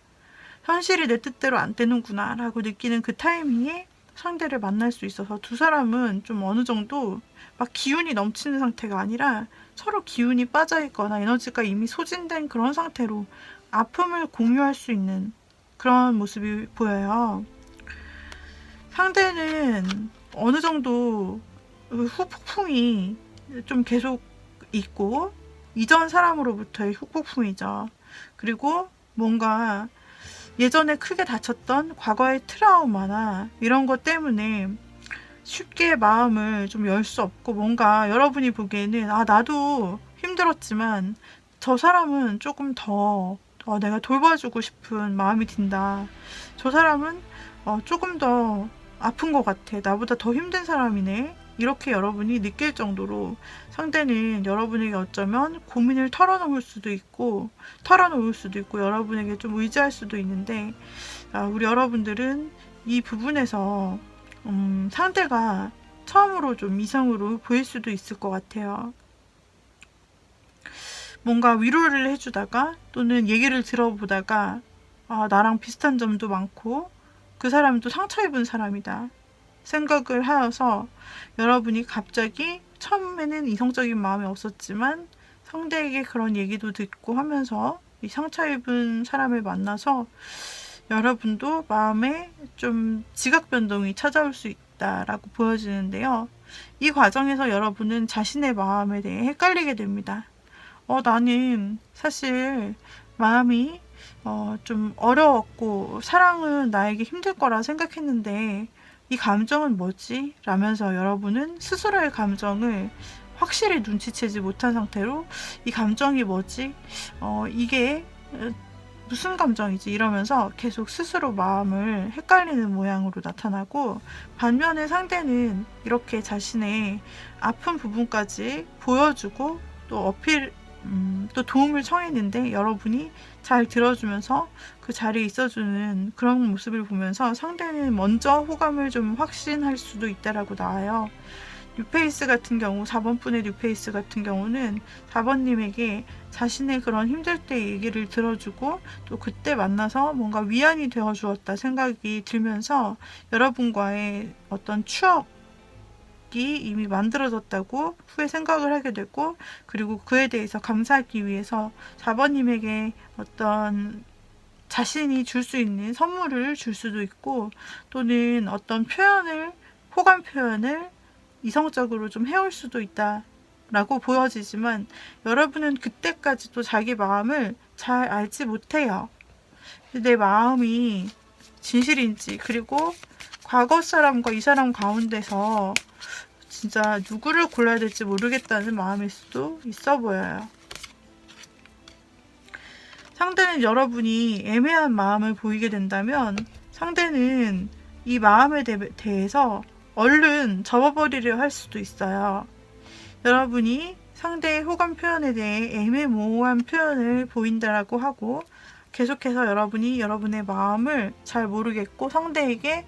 Speaker 1: 현실이 내 뜻대로 안 되는구나 라고 느끼는 그 타이밍에 상대를 만날 수 있어서 두 사람은 좀 어느 정도 막 기운이 넘치는 상태가 아니라 서로 기운이 빠져있거나 에너지가 이미 소진된 그런 상태로 아픔을 공유할 수 있는 그런 모습이 보여요. 상대는 어느 정도 후폭풍이 좀 계속 있고, 이전 사람으로부터의 후폭풍이죠. 그리고 뭔가 예전에 크게 다쳤던 과거의 트라우마나 이런 것 때문에 쉽게 마음을 좀 열 수 없고, 뭔가 여러분이 보기에는 나도 힘들었지만 저 사람은 조금 더 내가 돌봐주고 싶은 마음이 든다. 저 사람은 조금 더 아픈 것 같아. 나보다 더 힘든 사람이네. 이렇게 여러분이 느낄 정도로 상대는 여러분에게 어쩌면 고민을 털어놓을 수도 있고 여러분에게 좀 의지할 수도 있는데, 우리 여러분들은 이 부분에서 상대가 처음으로 좀 이성으로 보일 수도 있을 것 같아요. 뭔가 위로를 해주다가 또는 얘기를 들어보다가 나랑 비슷한 점도 많고 그 사람도 상처 입은 사람이다 생각을 하여서 여러분이 갑자기 처음에는 이성적인 마음이 없었지만 상대에게 그런 얘기도 듣고 하면서 이 상처 입은 사람을 만나서 여러분도 마음에 좀 지각 변동이 찾아올 수 있다라고 보여지는데요. 이 과정에서 여러분은 자신의 마음에 대해 헷갈리게 됩니다. 나는 사실 마음이 좀 어려웠고 사랑은 나에게 힘들 거라 생각했는데 이 감정은 뭐지? 라면서 여러분은 스스로의 감정을 확실히 눈치채지 못한 상태로 이 감정이 뭐지? 이게 무슨 감정이지? 이러면서 계속 스스로 마음을 헷갈리는 모양으로 나타나고, 반면에 상대는 이렇게 자신의 아픈 부분까지 보여주고 또 또 도움을 청했는데 여러분이 잘 들어주면서 그 자리에 있어주는 그런 모습을 보면서 상대는 먼저 호감을 좀 확신할 수도 있다라고 나와요. 뉴페이스 같은 경우, 4번 분의 뉴페이스 같은 경우는 4번님에게 자신의 그런 힘들 때 얘기를 들어주고 또 그때 만나서 뭔가 위안이 되어 주었다 생각이 들면서 여러분과의 어떤 추억이 이미 만들어졌다고 후에 생각을 하게 되고, 그리고 그에 대해서 감사하기 위해서 4번님에게 어떤 자신이 줄 수 있는 선물을 줄 수도 있고, 또는 어떤 표현을, 호감 표현을 이성적으로 좀 해올 수도 있다 라고 보여지지만, 여러분은 그때까지도 자기 마음을 잘 알지 못해요. 내 마음이 진실인지, 그리고 과거 사람과 이 사람 가운데서 진짜 누구를 골라야 될지 모르겠다는 마음일 수도 있어 보여요. 상대는 여러분이 애매한 마음을 보이게 된다면 상대는 이 마음에 대해서 얼른 접어버리려 할 수도 있어요. 여러분이 상대의 호감 표현에 대해 애매모호한 표현을 보인다라고 하고 계속해서 여러분이 여러분의 마음을 잘 모르겠고 상대에게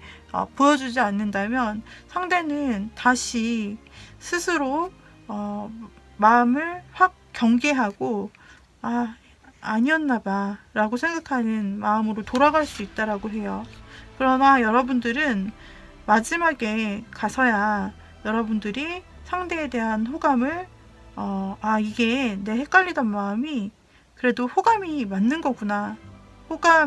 Speaker 1: 보여주지 않는다면 상대는 다시 스스로 마음을 확 경계하고 아니었나봐 라고 생각하는 마음으로 돌아갈 수 있다라고 해요. 그러나 여러분들은 마지막에 가서야 여러분들이 상대에 대한 호감을 이게 내 헷갈리던 마음이 그래도 호감이 맞는 거구나,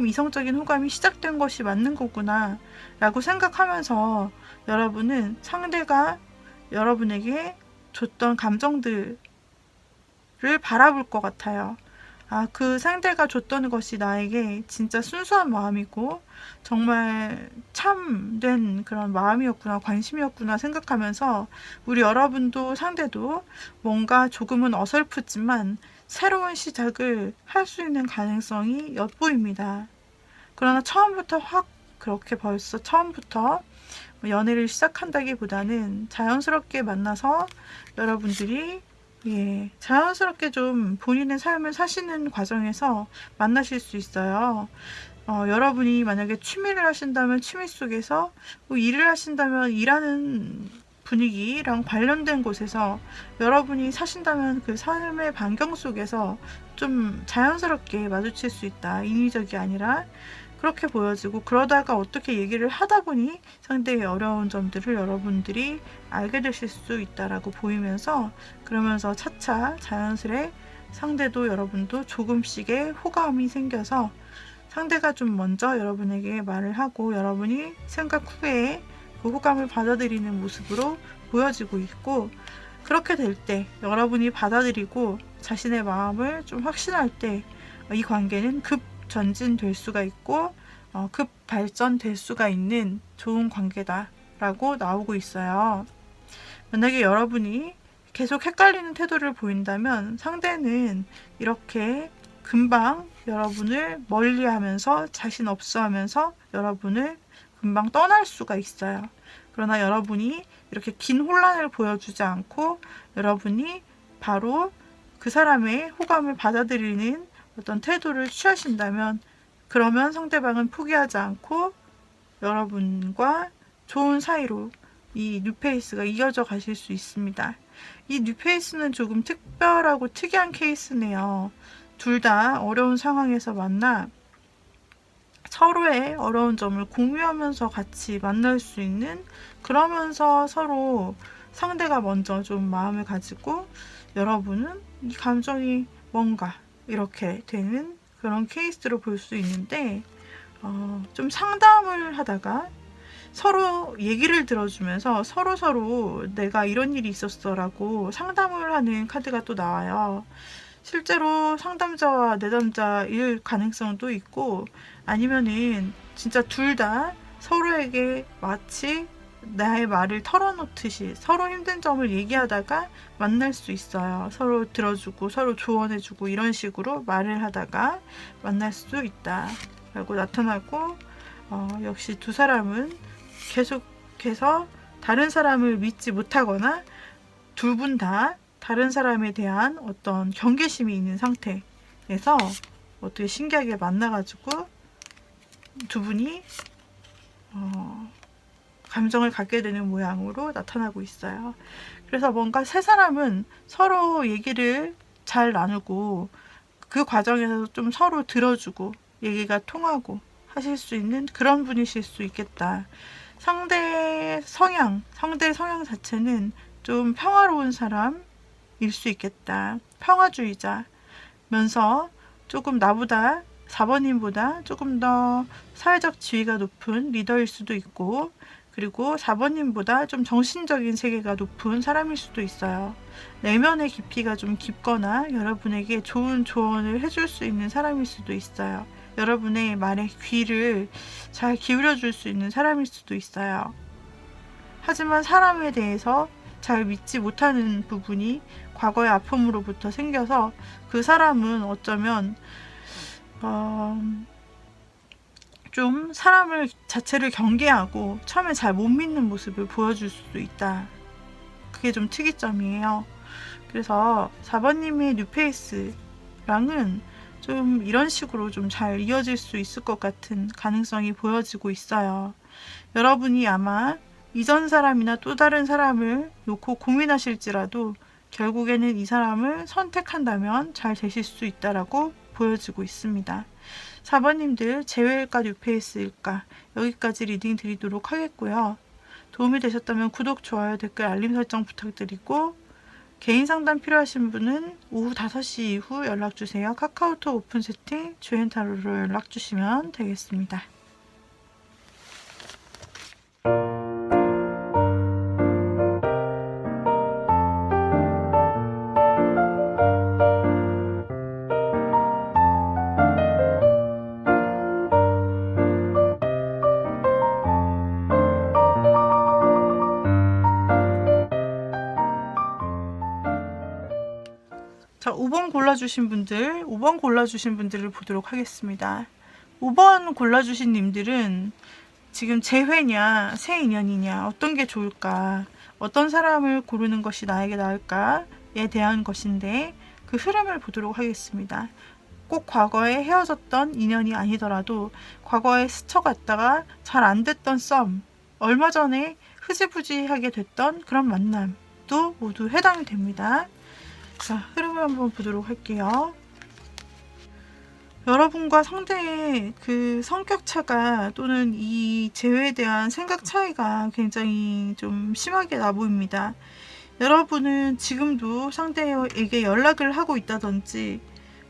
Speaker 1: 이성적인 호감이 시작된 것이 맞는 거구나 라고 생각하면서 여러분은 상대가 여러분에게 줬던 감정들을 바라볼 것 같아요. 그 상대가 줬던 것이 나에게 진짜 순수한 마음이고 정말 참된 그런 마음이었구나, 관심이었구나 생각하면서 우리 여러분도 상대도 뭔가 조금은 어설프지만 새로운 시작을 할 수 있는 가능성이 엿보입니다. 그러나 처음부터 그렇게 벌써 처음부터 연애를 시작한다기보다는 자연스럽게 만나서 여러분들이 자연스럽게 좀 본인의 삶을 사시는 과정에서 만나실 수 있어요. 여러분이 만약에 취미를 하신다면 취미 속에서, 일을 하신다면 일하는 분위기랑 관련된 곳에서, 여러분이 사신다면 그 삶의 반경 속에서 좀 자연스럽게 마주칠 수 있다. 인위적이 아니라 그렇게 보여지고, 그러다가 어떻게 얘기를 하다 보니 상대의 어려운 점들을 여러분들이 알게 되실 수 있다라고 보이면서, 그러면서 차차 자연스레 상대도 여러분도 조금씩의 호감이 생겨서 상대가 좀 먼저 여러분에게 말을 하고 여러분이 생각 후에 그 호감을 받아들이는 모습으로 보여지고 있고, 그렇게 될 때 여러분이 받아들이고 자신의 마음을 좀 확신할 때 이 관계는 급 전진될 수가 있고 급 발전될 수가 있는 좋은 관계다라고 나오고 있어요. 만약에 여러분이 계속 헷갈리는 태도를 보인다면 상대는 이렇게 금방 여러분을 멀리하면서 자신 없어하면서 여러분을 금방 떠날 수가 있어요. 그러나 여러분이 이렇게 긴 혼란을 보여주지 않고 여러분이 바로 그 사람의 호감을 받아들이는 어떤 태도를 취하신다면, 그러면 상대방은 포기하지 않고 여러분과 좋은 사이로 이 뉴페이스가 이어져 가실 수 있습니다. 이 뉴페이스는 조금 특별하고 특이한 케이스네요. 둘 다 어려운 상황에서 만나 서로의 어려운 점을 공유하면서 같이 만날 수 있는, 그러면서 서로 상대가 먼저 좀 마음을 가지고 여러분은 이 감정이 뭔가 이렇게 되는 그런 케이스로 볼 수 있는데, 좀 상담을 하다가 서로 얘기를 들어주면서 서로 내가 이런 일이 있었어 라고 상담을 하는 카드가 또 나와요. 실제로 상담자와 내담자일 가능성도 있고, 아니면은 진짜 둘 다 서로에게 마치 나의 말을 털어놓듯이 서로 힘든 점을 얘기하다가 만날 수 있어요. 서로 들어주고 서로 조언해주고 이런 식으로 말을 하다가 만날 수도 있다 라고 나타나고, 역시 두 사람은 계속해서 다른 사람을 믿지 못하거나 두 분 다 다른 사람에 대한 어떤 경계심이 있는 상태에서 어떻게 신기하게 만나가지고 두 분이 감정을 갖게 되는 모양으로 나타나고 있어요. 그래서 뭔가 세 사람은 서로 얘기를 잘 나누고 그 과정에서 좀 서로 들어주고 얘기가 통하고 하실 수 있는 그런 분이실 수 있겠다. 상대 성향 자체는 좀 평화로운 사람일 수 있겠다. 평화주의자면서 조금 나보다 4번님보다 조금 더 사회적 지위가 높은 리더일 수도 있고, 그리고 4번님보다 좀 정신적인 세계가 높은 사람일 수도 있어요. 내면의 깊이가 좀 깊거나 여러분에게 좋은 조언을 해줄 수 있는 사람일 수도 있어요. 여러분의 말에 귀를 잘 기울여 줄 수 있는 사람일 수도 있어요. 하지만 사람에 대해서 잘 믿지 못하는 부분이 과거의 아픔으로부터 생겨서 그 사람은 어쩌면 좀 사람을 자체를 경계하고 처음에 잘 못 믿는 모습을 보여줄 수도 있다. 그게 좀 특이점이에요. 그래서 4번님의 뉴페이스랑은 좀 이런 식으로 좀 잘 이어질 수 있을 것 같은 가능성이 보여지고 있어요. 여러분이 아마 이전 사람이나 또 다른 사람을 놓고 고민하실지라도 결국에는 이 사람을 선택한다면 잘 되실 수 있다라고 보여지고 있습니다. 4번님들 재회일까 뉴페이스일까 여기까지 리딩 드리도록 하겠고요. 도움이 되셨다면 구독, 좋아요, 댓글, 알림 설정 부탁드리고 개인 상담 필요하신 분은 오후 5시 이후 연락주세요. 카카오톡 오픈 채팅 주엔타로로 연락주시면 되겠습니다. 자, 5번 골라주신 분들을 보도록 하겠습니다. 5번 골라주신 님들은 지금 재회냐 새 인연이냐 어떤 게 좋을까, 어떤 사람을 고르는 것이 나에게 나을까에 대한 것인데 그 흐름을 보도록 하겠습니다. 꼭 과거에 헤어졌던 인연이 아니더라도 과거에 스쳐갔다가 잘 안 됐던 썸, 얼마 전에 흐지부지하게 됐던 그런 만남도 모두 해당이 됩니다. 자, 흐름을 한번 보도록 할게요. 여러분과 상대의 그 성격 차가 또는 이 재회에 대한 생각 차이가 굉장히 좀 심하게 나 보입니다. 여러분은 지금도 상대에게 연락을 하고 있다든지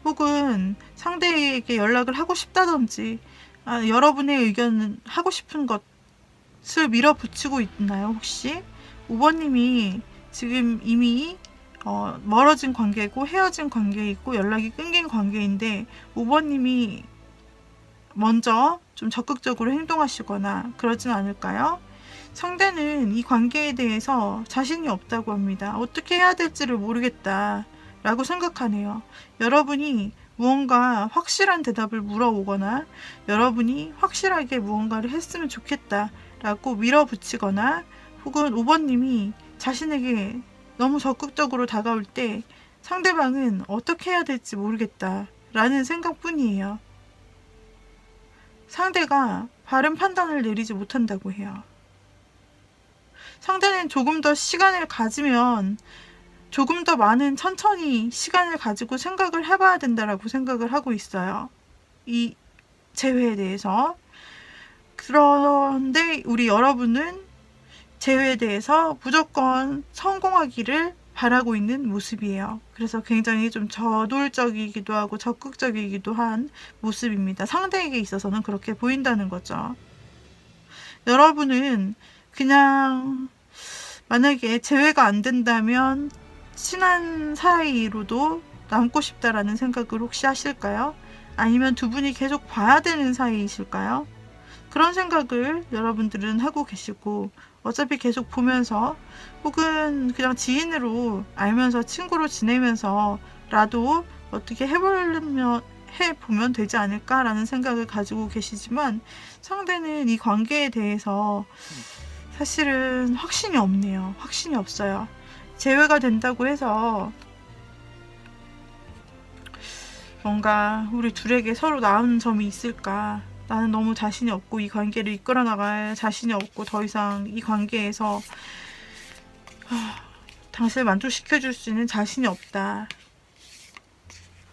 Speaker 1: 혹은 상대에게 연락을 하고 싶다든지 여러분의 의견은 하고 싶은 것을 밀어붙이고 있나요? 혹시 5번님이 지금 이미 멀어진 관계고 헤어진 관계이고 연락이 끊긴 관계인데 5번님이 먼저 좀 적극적으로 행동하시거나 그러진 않을까요? 상대는 이 관계에 대해서 자신이 없다고 합니다. 어떻게 해야 될지를 모르겠다 라고 생각하네요. 여러분이 무언가 확실한 대답을 물어오거나 여러분이 확실하게 무언가를 했으면 좋겠다 라고 밀어붙이거나 혹은 5번님이 자신에게 너무 적극적으로 다가올 때 상대방은 어떻게 해야 될지 모르겠다 라는 생각뿐이에요. 상대가 바른 판단을 내리지 못한다고 해요. 상대는 조금 더 시간을 가지면 조금 더 많은 천천히 시간을 가지고 생각을 해봐야 된다라고 생각을 하고 있어요. 이 재회에 대해서. 그런데 우리 여러분은 재회에 대해서 무조건 성공하기를 바라고 있는 모습이에요. 그래서 굉장히 좀 저돌적이기도 하고 적극적이기도 한 모습입니다. 상대에게 있어서는 그렇게 보인다는 거죠. 여러분은 그냥 만약에 재회가 안 된다면 친한 사이로도 남고 싶다라는 생각을 혹시 하실까요? 아니면 두 분이 계속 봐야 되는 사이이실까요? 그런 생각을 여러분들은 하고 계시고 어차피 계속 보면서 혹은 그냥 지인으로 알면서 친구로 지내면서라도 어떻게 해보면 되지 않을까라는 생각을 가지고 계시지만 상대는 이 관계에 대해서 사실은 확신이 없네요. 확신이 없어요. 재회가 된다고 해서 뭔가 우리 둘에게 서로 나은 점이 있을까? 나는 너무 자신이 없고 이 관계를 이끌어 나갈 자신이 없고 더 이상 이 관계에서 당신을 만족시켜줄 수 있는 자신이 없다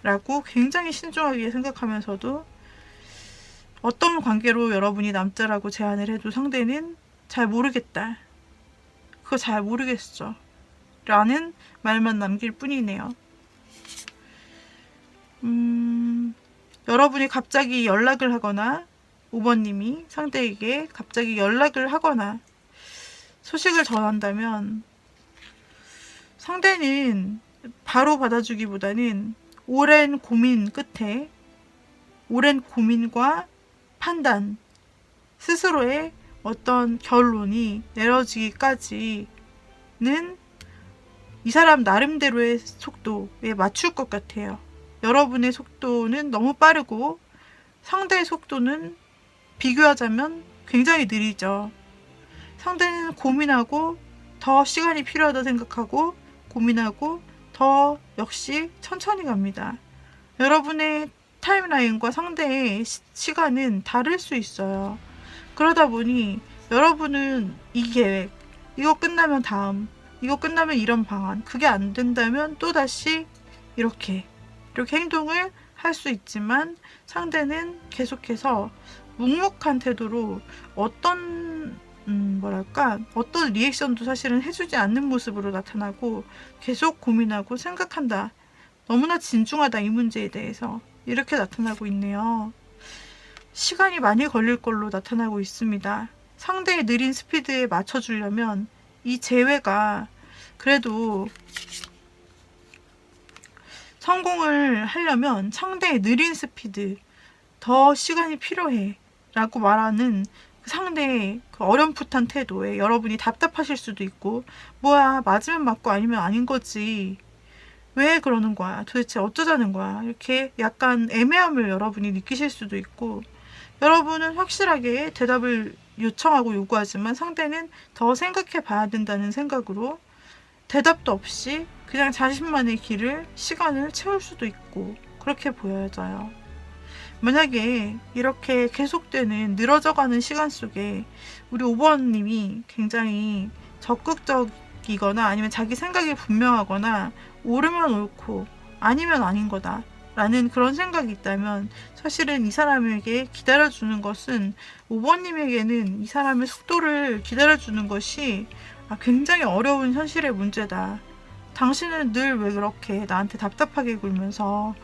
Speaker 1: 라고 굉장히 신중하게 생각하면서도 어떤 관계로 여러분이 남자라고 제안을 해도 상대는 잘 모르겠다, 그거 잘 모르겠어 라는 말만 남길 뿐이네요. 여러분이 갑자기 연락을 하거나 5번님이 상대에게 갑자기 연락을 하거나 소식을 전한다면 상대는 바로 받아주기보다는 오랜 고민 끝에, 오랜 고민과 판단, 스스로의 어떤 결론이 내려지기까지는 이 사람 나름대로의 속도에 맞출 것 같아요. 여러분의 속도는 너무 빠르고 상대의 속도는 비교하자면 굉장히 느리죠. 상대는 고민하고 더 시간이 필요하다 생각하고 고민하고 더 역시 천천히 갑니다. 여러분의 타임라인과 상대의 시간은 다를 수 있어요. 그러다 보니 여러분은 이 계획, 이거 끝나면 다음, 이거 끝나면 이런 방안, 그게 안 된다면 또다시 이렇게 행동을 할 수 있지만 상대는 계속해서 묵묵한 태도로 어떤 어떤 리액션도 사실은 해주지 않는 모습으로 나타나고 계속 고민하고 생각한다, 너무나 진중하다 이 문제에 대해서, 이렇게 나타나고 있네요. 시간이 많이 걸릴 걸로 나타나고 있습니다. 상대의 느린 스피드에 맞춰주려면 이 제외가 그래도 성공을 하려면 상대의 느린 스피드, 더 시간이 필요해 라고 말하는 상대의 그 어렴풋한 태도에 여러분이 답답하실 수도 있고, 뭐야 맞으면 맞고 아니면 아닌 거지, 왜 그러는 거야, 도대체 어쩌자는 거야, 이렇게 약간 애매함을 여러분이 느끼실 수도 있고, 여러분은 확실하게 대답을 요청하고 요구하지만 상대는 더 생각해 봐야 된다는 생각으로 대답도 없이 그냥 자신만의 길을, 시간을 채울 수도 있고, 그렇게 보여져요. 만약에 이렇게 계속되는 늘어져가는 시간 속에 우리 5번님이 굉장히 적극적이거나 아니면 자기 생각이 분명하거나 옳으면 옳고 아니면 아닌 거다 라는 그런 생각이 있다면 사실은 이 사람에게 기다려주는 것은, 5번님에게는 이 사람의 속도를 기다려주는 것이 굉장히 어려운 현실의 문제다. 당신은 늘 왜 그렇게 나한테 답답하게 굴면서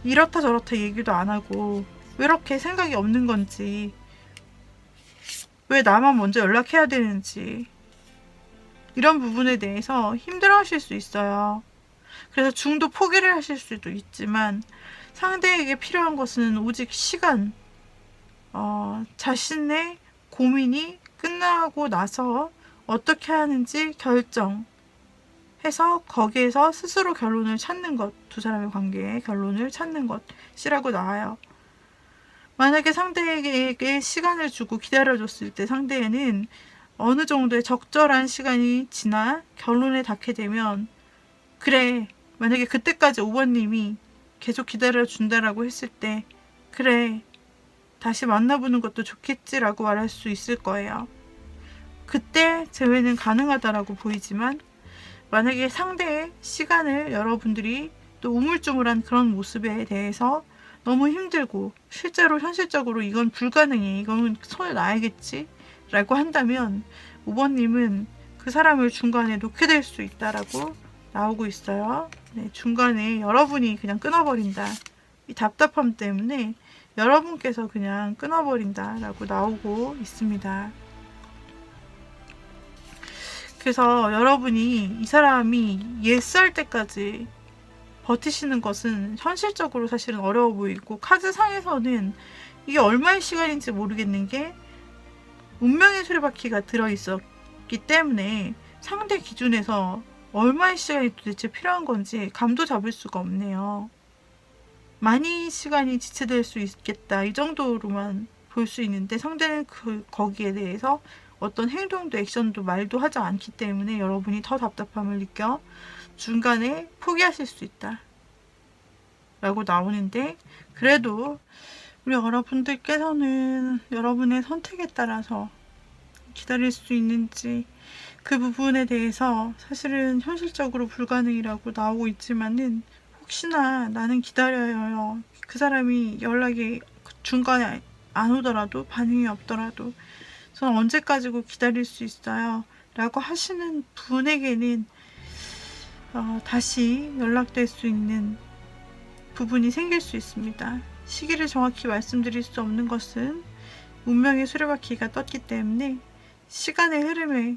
Speaker 1: 이렇다 저렇다 얘기도 안 하고 왜 이렇게 생각이 없는 건지, 왜 나만 먼저 연락해야 되는지, 이런 부분에 대해서 힘들어 하실 수 있어요. 그래서 중도 포기를 하실 수도 있지만 상대에게 필요한 것은 오직 시간, 자신의 고민이 끝나고 나서 어떻게 하는지 결정해서 거기에서 스스로 결론을 찾는 것, 두 사람의 관계에 결론을 찾는 것이라고 나와요. 만약에 상대에게 시간을 주고 기다려줬을 때 상대는 어느 정도의 적절한 시간이 지나 결론에 닿게 되면, 그래, 만약에 그때까지 5번님이 계속 기다려준다라고 했을 때 그래, 다시 만나보는 것도 좋겠지라고 말할 수 있을 거예요. 그때 재회는 가능하다라고 보이지만, 만약에 상대의 시간을 여러분들이 또 우물쭈물한 그런 모습에 대해서 너무 힘들고 실제로 현실적으로 이건 불가능해, 이건 손을 놔야겠지 라고 한다면 5번님은 그 사람을 중간에 놓게 될 수 있다라고 나오고 있어요. 네, 중간에 여러분이 그냥 끊어버린다, 이 답답함 때문에 여러분께서 그냥 끊어버린다 라고 나오고 있습니다. 그래서 여러분이 이 사람이 예스할 때까지 버티시는 것은 현실적으로 사실은 어려워 보이고, 카드상에서는 이게 얼마의 시간인지 모르겠는 게 운명의 수레바퀴가 들어있었기 때문에 상대 기준에서 얼마의 시간이 도대체 필요한 건지 감도 잡을 수가 없네요. 많이 시간이 지체될 수 있겠다 이 정도로만 볼 수 있는데, 상대는 거기에 대해서 어떤 행동도 액션도 말도 하지 않기 때문에 여러분이 더 답답함을 느껴 중간에 포기하실 수 있다 라고 나오는데, 그래도 우리 여러분들께서는 여러분의 선택에 따라서 기다릴 수 있는지 그 부분에 대해서 사실은 현실적으로 불가능이라고 나오고 있지만은 혹시나 나는 기다려요. 그 사람이 연락이 중간에 안 오더라도 반응이 없더라도 저는 언제까지고 기다릴 수 있어요. 라고 하시는 분에게는 다시 연락될 수 있는 부분이 생길 수 있습니다. 시기를 정확히 말씀드릴 수 없는 것은 운명의 수레바퀴가 떴기 때문에 시간의 흐름에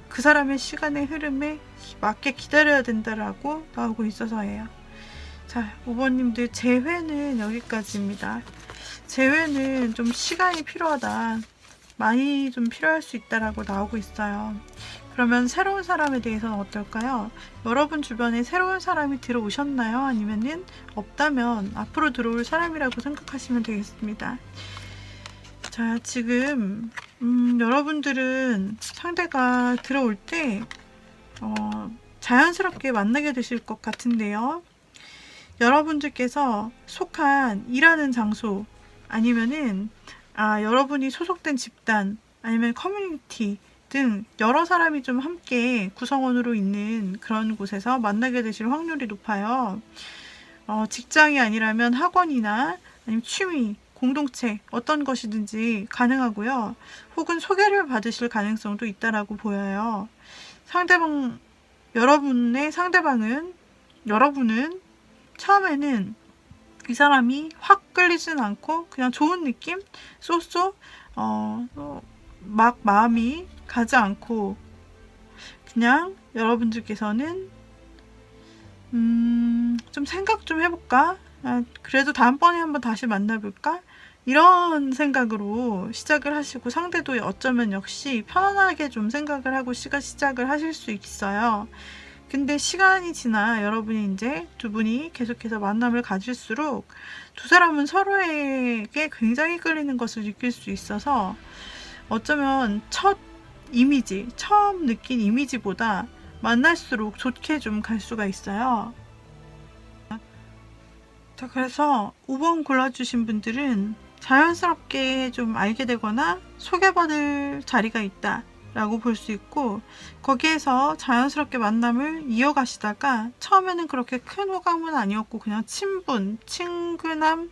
Speaker 1: 그 사람의 시간의 흐름에 맞게 기다려야 된다라고 나오고 있어서예요. 자, 5번님들 재회는 여기까지입니다. 재회는 좀 시간이 필요하다. 많이 좀 필요할 수 있다라고 나오고 있어요. 그러면 새로운 사람에 대해서는 어떨까요? 여러분 주변에 새로운 사람이 들어오셨나요? 아니면은 없다면 앞으로 들어올 사람이라고 생각하시면 되겠습니다. 자, 지금 여러분들은 상대가 들어올 때 자연스럽게 만나게 되실 것 같은데요. 여러분들께서 속한 일하는 장소 아니면은 여러분이 소속된 집단 아니면 커뮤니티 등 여러 사람이 좀 함께 구성원으로 있는 그런 곳에서 만나게 되실 확률이 높아요. 직장이 아니라면 학원이나 아니면 취미, 공동체 어떤 것이든지 가능하고요. 혹은 소개를 받으실 가능성도 있다라고 보여요. 여러분은 처음에는 이 사람이 확 끌리진 않고 그냥 좋은 느낌? 쏘쏘? 막 마음이 가지 않고 그냥 여러분들께서는 좀 생각 좀 해볼까? 그래도 다음번에 한번 다시 만나볼까? 이런 생각으로 시작을 하시고 상대도 어쩌면 역시 편안하게 좀 생각을 하고 시작을 하실 수 있어요. 근데 시간이 지나 여러분이 이제 두 분이 계속해서 만남을 가질수록 두 사람은 서로에게 굉장히 끌리는 것을 느낄 수 있어서 어쩌면 처음 느낀 이미지보다 만날수록 좋게 좀 갈 수가 있어요. 자, 그래서 5번 골라주신 분들은 자연스럽게 좀 알게 되거나 소개받을 자리가 있다 라고 볼 수 있고 거기에서 자연스럽게 만남을 이어가시다가 처음에는 그렇게 큰 호감은 아니었고 그냥 친근함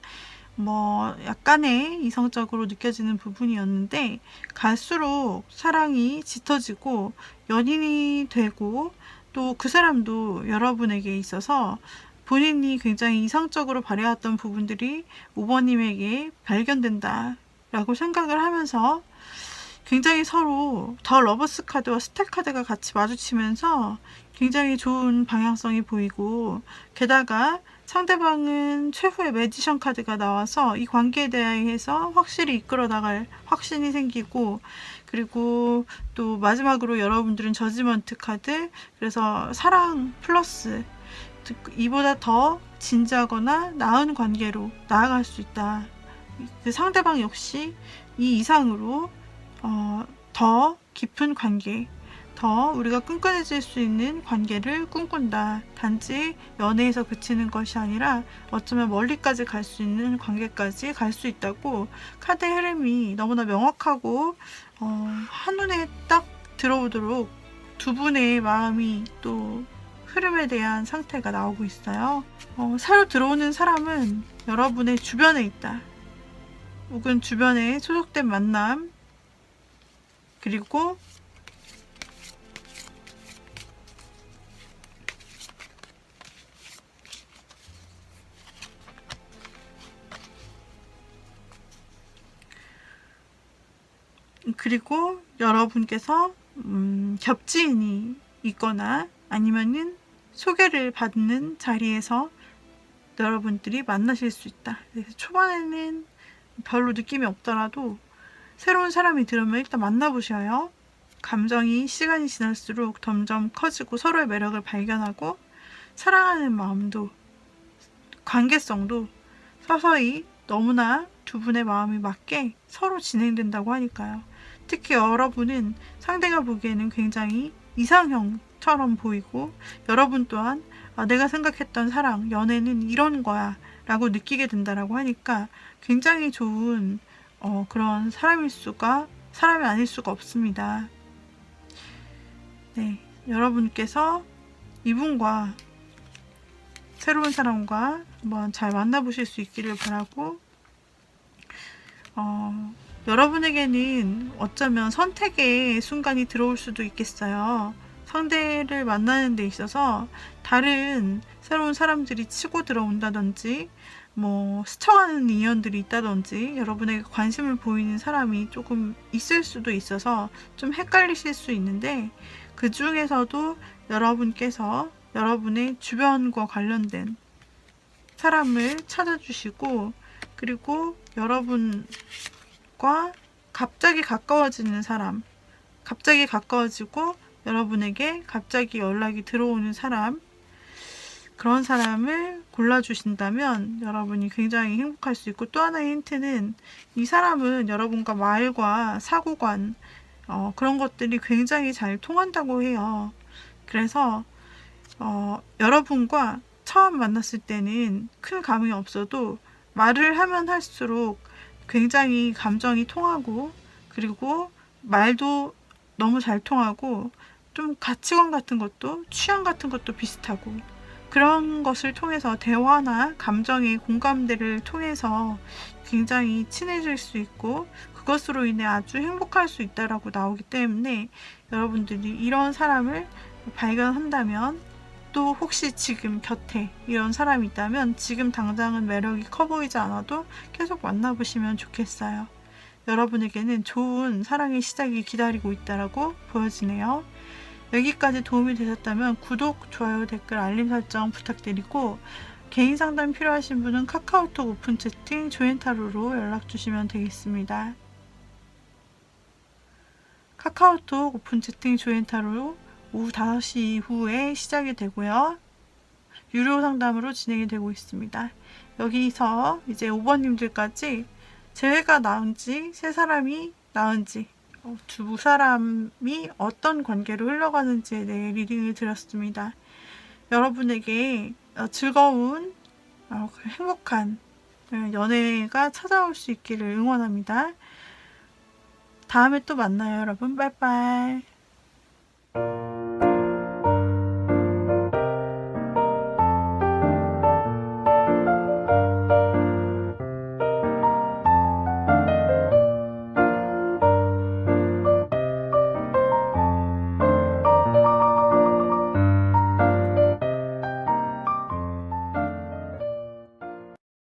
Speaker 1: 약간의 이성적으로 느껴지는 부분이었는데 갈수록 사랑이 짙어지고 연인이 되고 또 그 사람도 여러분에게 있어서 본인이 굉장히 이상적으로 바래왔던 부분들이 5번님에게 발견된다 라고 생각을 하면서 굉장히 서로 더 러버스 카드와 스택 카드가 같이 마주치면서 굉장히 좋은 방향성이 보이고 게다가 상대방은 최후의 매지션 카드가 나와서 이 관계에 대해서 확실히 이끌어 나갈 확신이 생기고 그리고 또 마지막으로 여러분들은 저지먼트 카드 그래서 사랑 플러스 이보다 더 진지하거나 나은 관계로 나아갈 수 있다. 그 상대방 역시 이 이상으로 더 깊은 관계, 더 우리가 끈끈해질 수 있는 관계를 꿈꾼다. 단지 연애에서 그치는 것이 아니라 어쩌면 멀리까지 갈 수 있는 관계까지 갈 수 있다고 카드의 흐름이 너무나 명확하고 한눈에 딱 들어오도록 두 분의 마음이 또 흐름에 대한 상태가 나오고 있어요. 새로 들어오는 사람은 여러분의 주변에 있다. 혹은 주변에 소속된 만남 그리고 여러분께서 겹지인이 있거나 아니면은 소개를 받는 자리에서 여러분들이 만나실 수 있다. 그래서 초반에는 별로 느낌이 없더라도 새로운 사람이 들으면 일단 만나보셔요. 감정이 시간이 지날수록 점점 커지고 서로의 매력을 발견하고 사랑하는 마음도 관계성도 서서히 너무나 두 분의 마음이 맞게 서로 진행된다고 하니까요. 특히 여러분은 상대가 보기에는 굉장히 이상형처럼 보이고 여러분 또한 내가 생각했던 사랑, 연애는 이런 거야 라고 느끼게 된다라고 하니까 굉장히 좋은 그런 사람이 아닐 수가 없습니다. 네, 여러분께서 이분과 새로운 사람과 한번 잘 만나보실 수 있기를 바라고, 여러분에게는 어쩌면 선택의 순간이 들어올 수도 있겠어요. 상대를 만나는 데 있어서 다른 새로운 사람들이 치고 들어온다든지, 뭐 스쳐가는 인연들이 있다든지, 여러분에게 관심을 보이는 사람이 조금 있을 수도 있어서 좀 헷갈리실 수 있는데, 그 중에서도 여러분께서 여러분의 주변과 관련된 사람을 찾아주시고, 그리고 여러분과 갑자기 가까워지는 사람, 갑자기 가까워지고 여러분에게 갑자기 연락이 들어오는 사람, 그런 사람을 골라주신다면 여러분이 굉장히 행복할 수 있고, 또 하나의 힌트는 이 사람은 여러분과 말과 사고관, 그런 것들이 굉장히 잘 통한다고 해요. 그래서 여러분과 처음 만났을 때는 큰 감흥이 없어도 말을 하면 할수록 굉장히 감정이 통하고, 그리고 말도 너무 잘 통하고, 좀 가치관 같은 것도, 취향 같은 것도 비슷하고, 그런 것을 통해서 대화나 감정의 공감대를 통해서 굉장히 친해질 수 있고, 그것으로 인해 아주 행복할 수 있다라고 나오기 때문에, 여러분들이 이런 사람을 발견한다면, 또 혹시 지금 곁에 이런 사람이 있다면 지금 당장은 매력이 커 보이지 않아도 계속 만나보시면 좋겠어요. 여러분에게는 좋은 사랑의 시작이 기다리고 있다라고 보여지네요. 여기까지 도움이 되셨다면 구독, 좋아요, 댓글, 알림 설정 부탁드리고, 개인 상담 필요하신 분은 카카오톡 오픈 채팅 조앤타로로 연락 주시면 되겠습니다. 카카오톡 오픈 채팅 조앤타로 오후 5시 이후에 시작이 되고요. 유료 상담으로 진행이 되고 있습니다. 여기서 이제 5번님들까지 재회가 나은지, 세 사람이 나은지, 두 사람이 어떤 관계로 흘러가는지에 대해 리딩을 드렸습니다. 여러분에게 즐거운, 행복한 연애가 찾아올 수 있기를 응원합니다. 다음에 또 만나요, 여러분. 빠이빠이.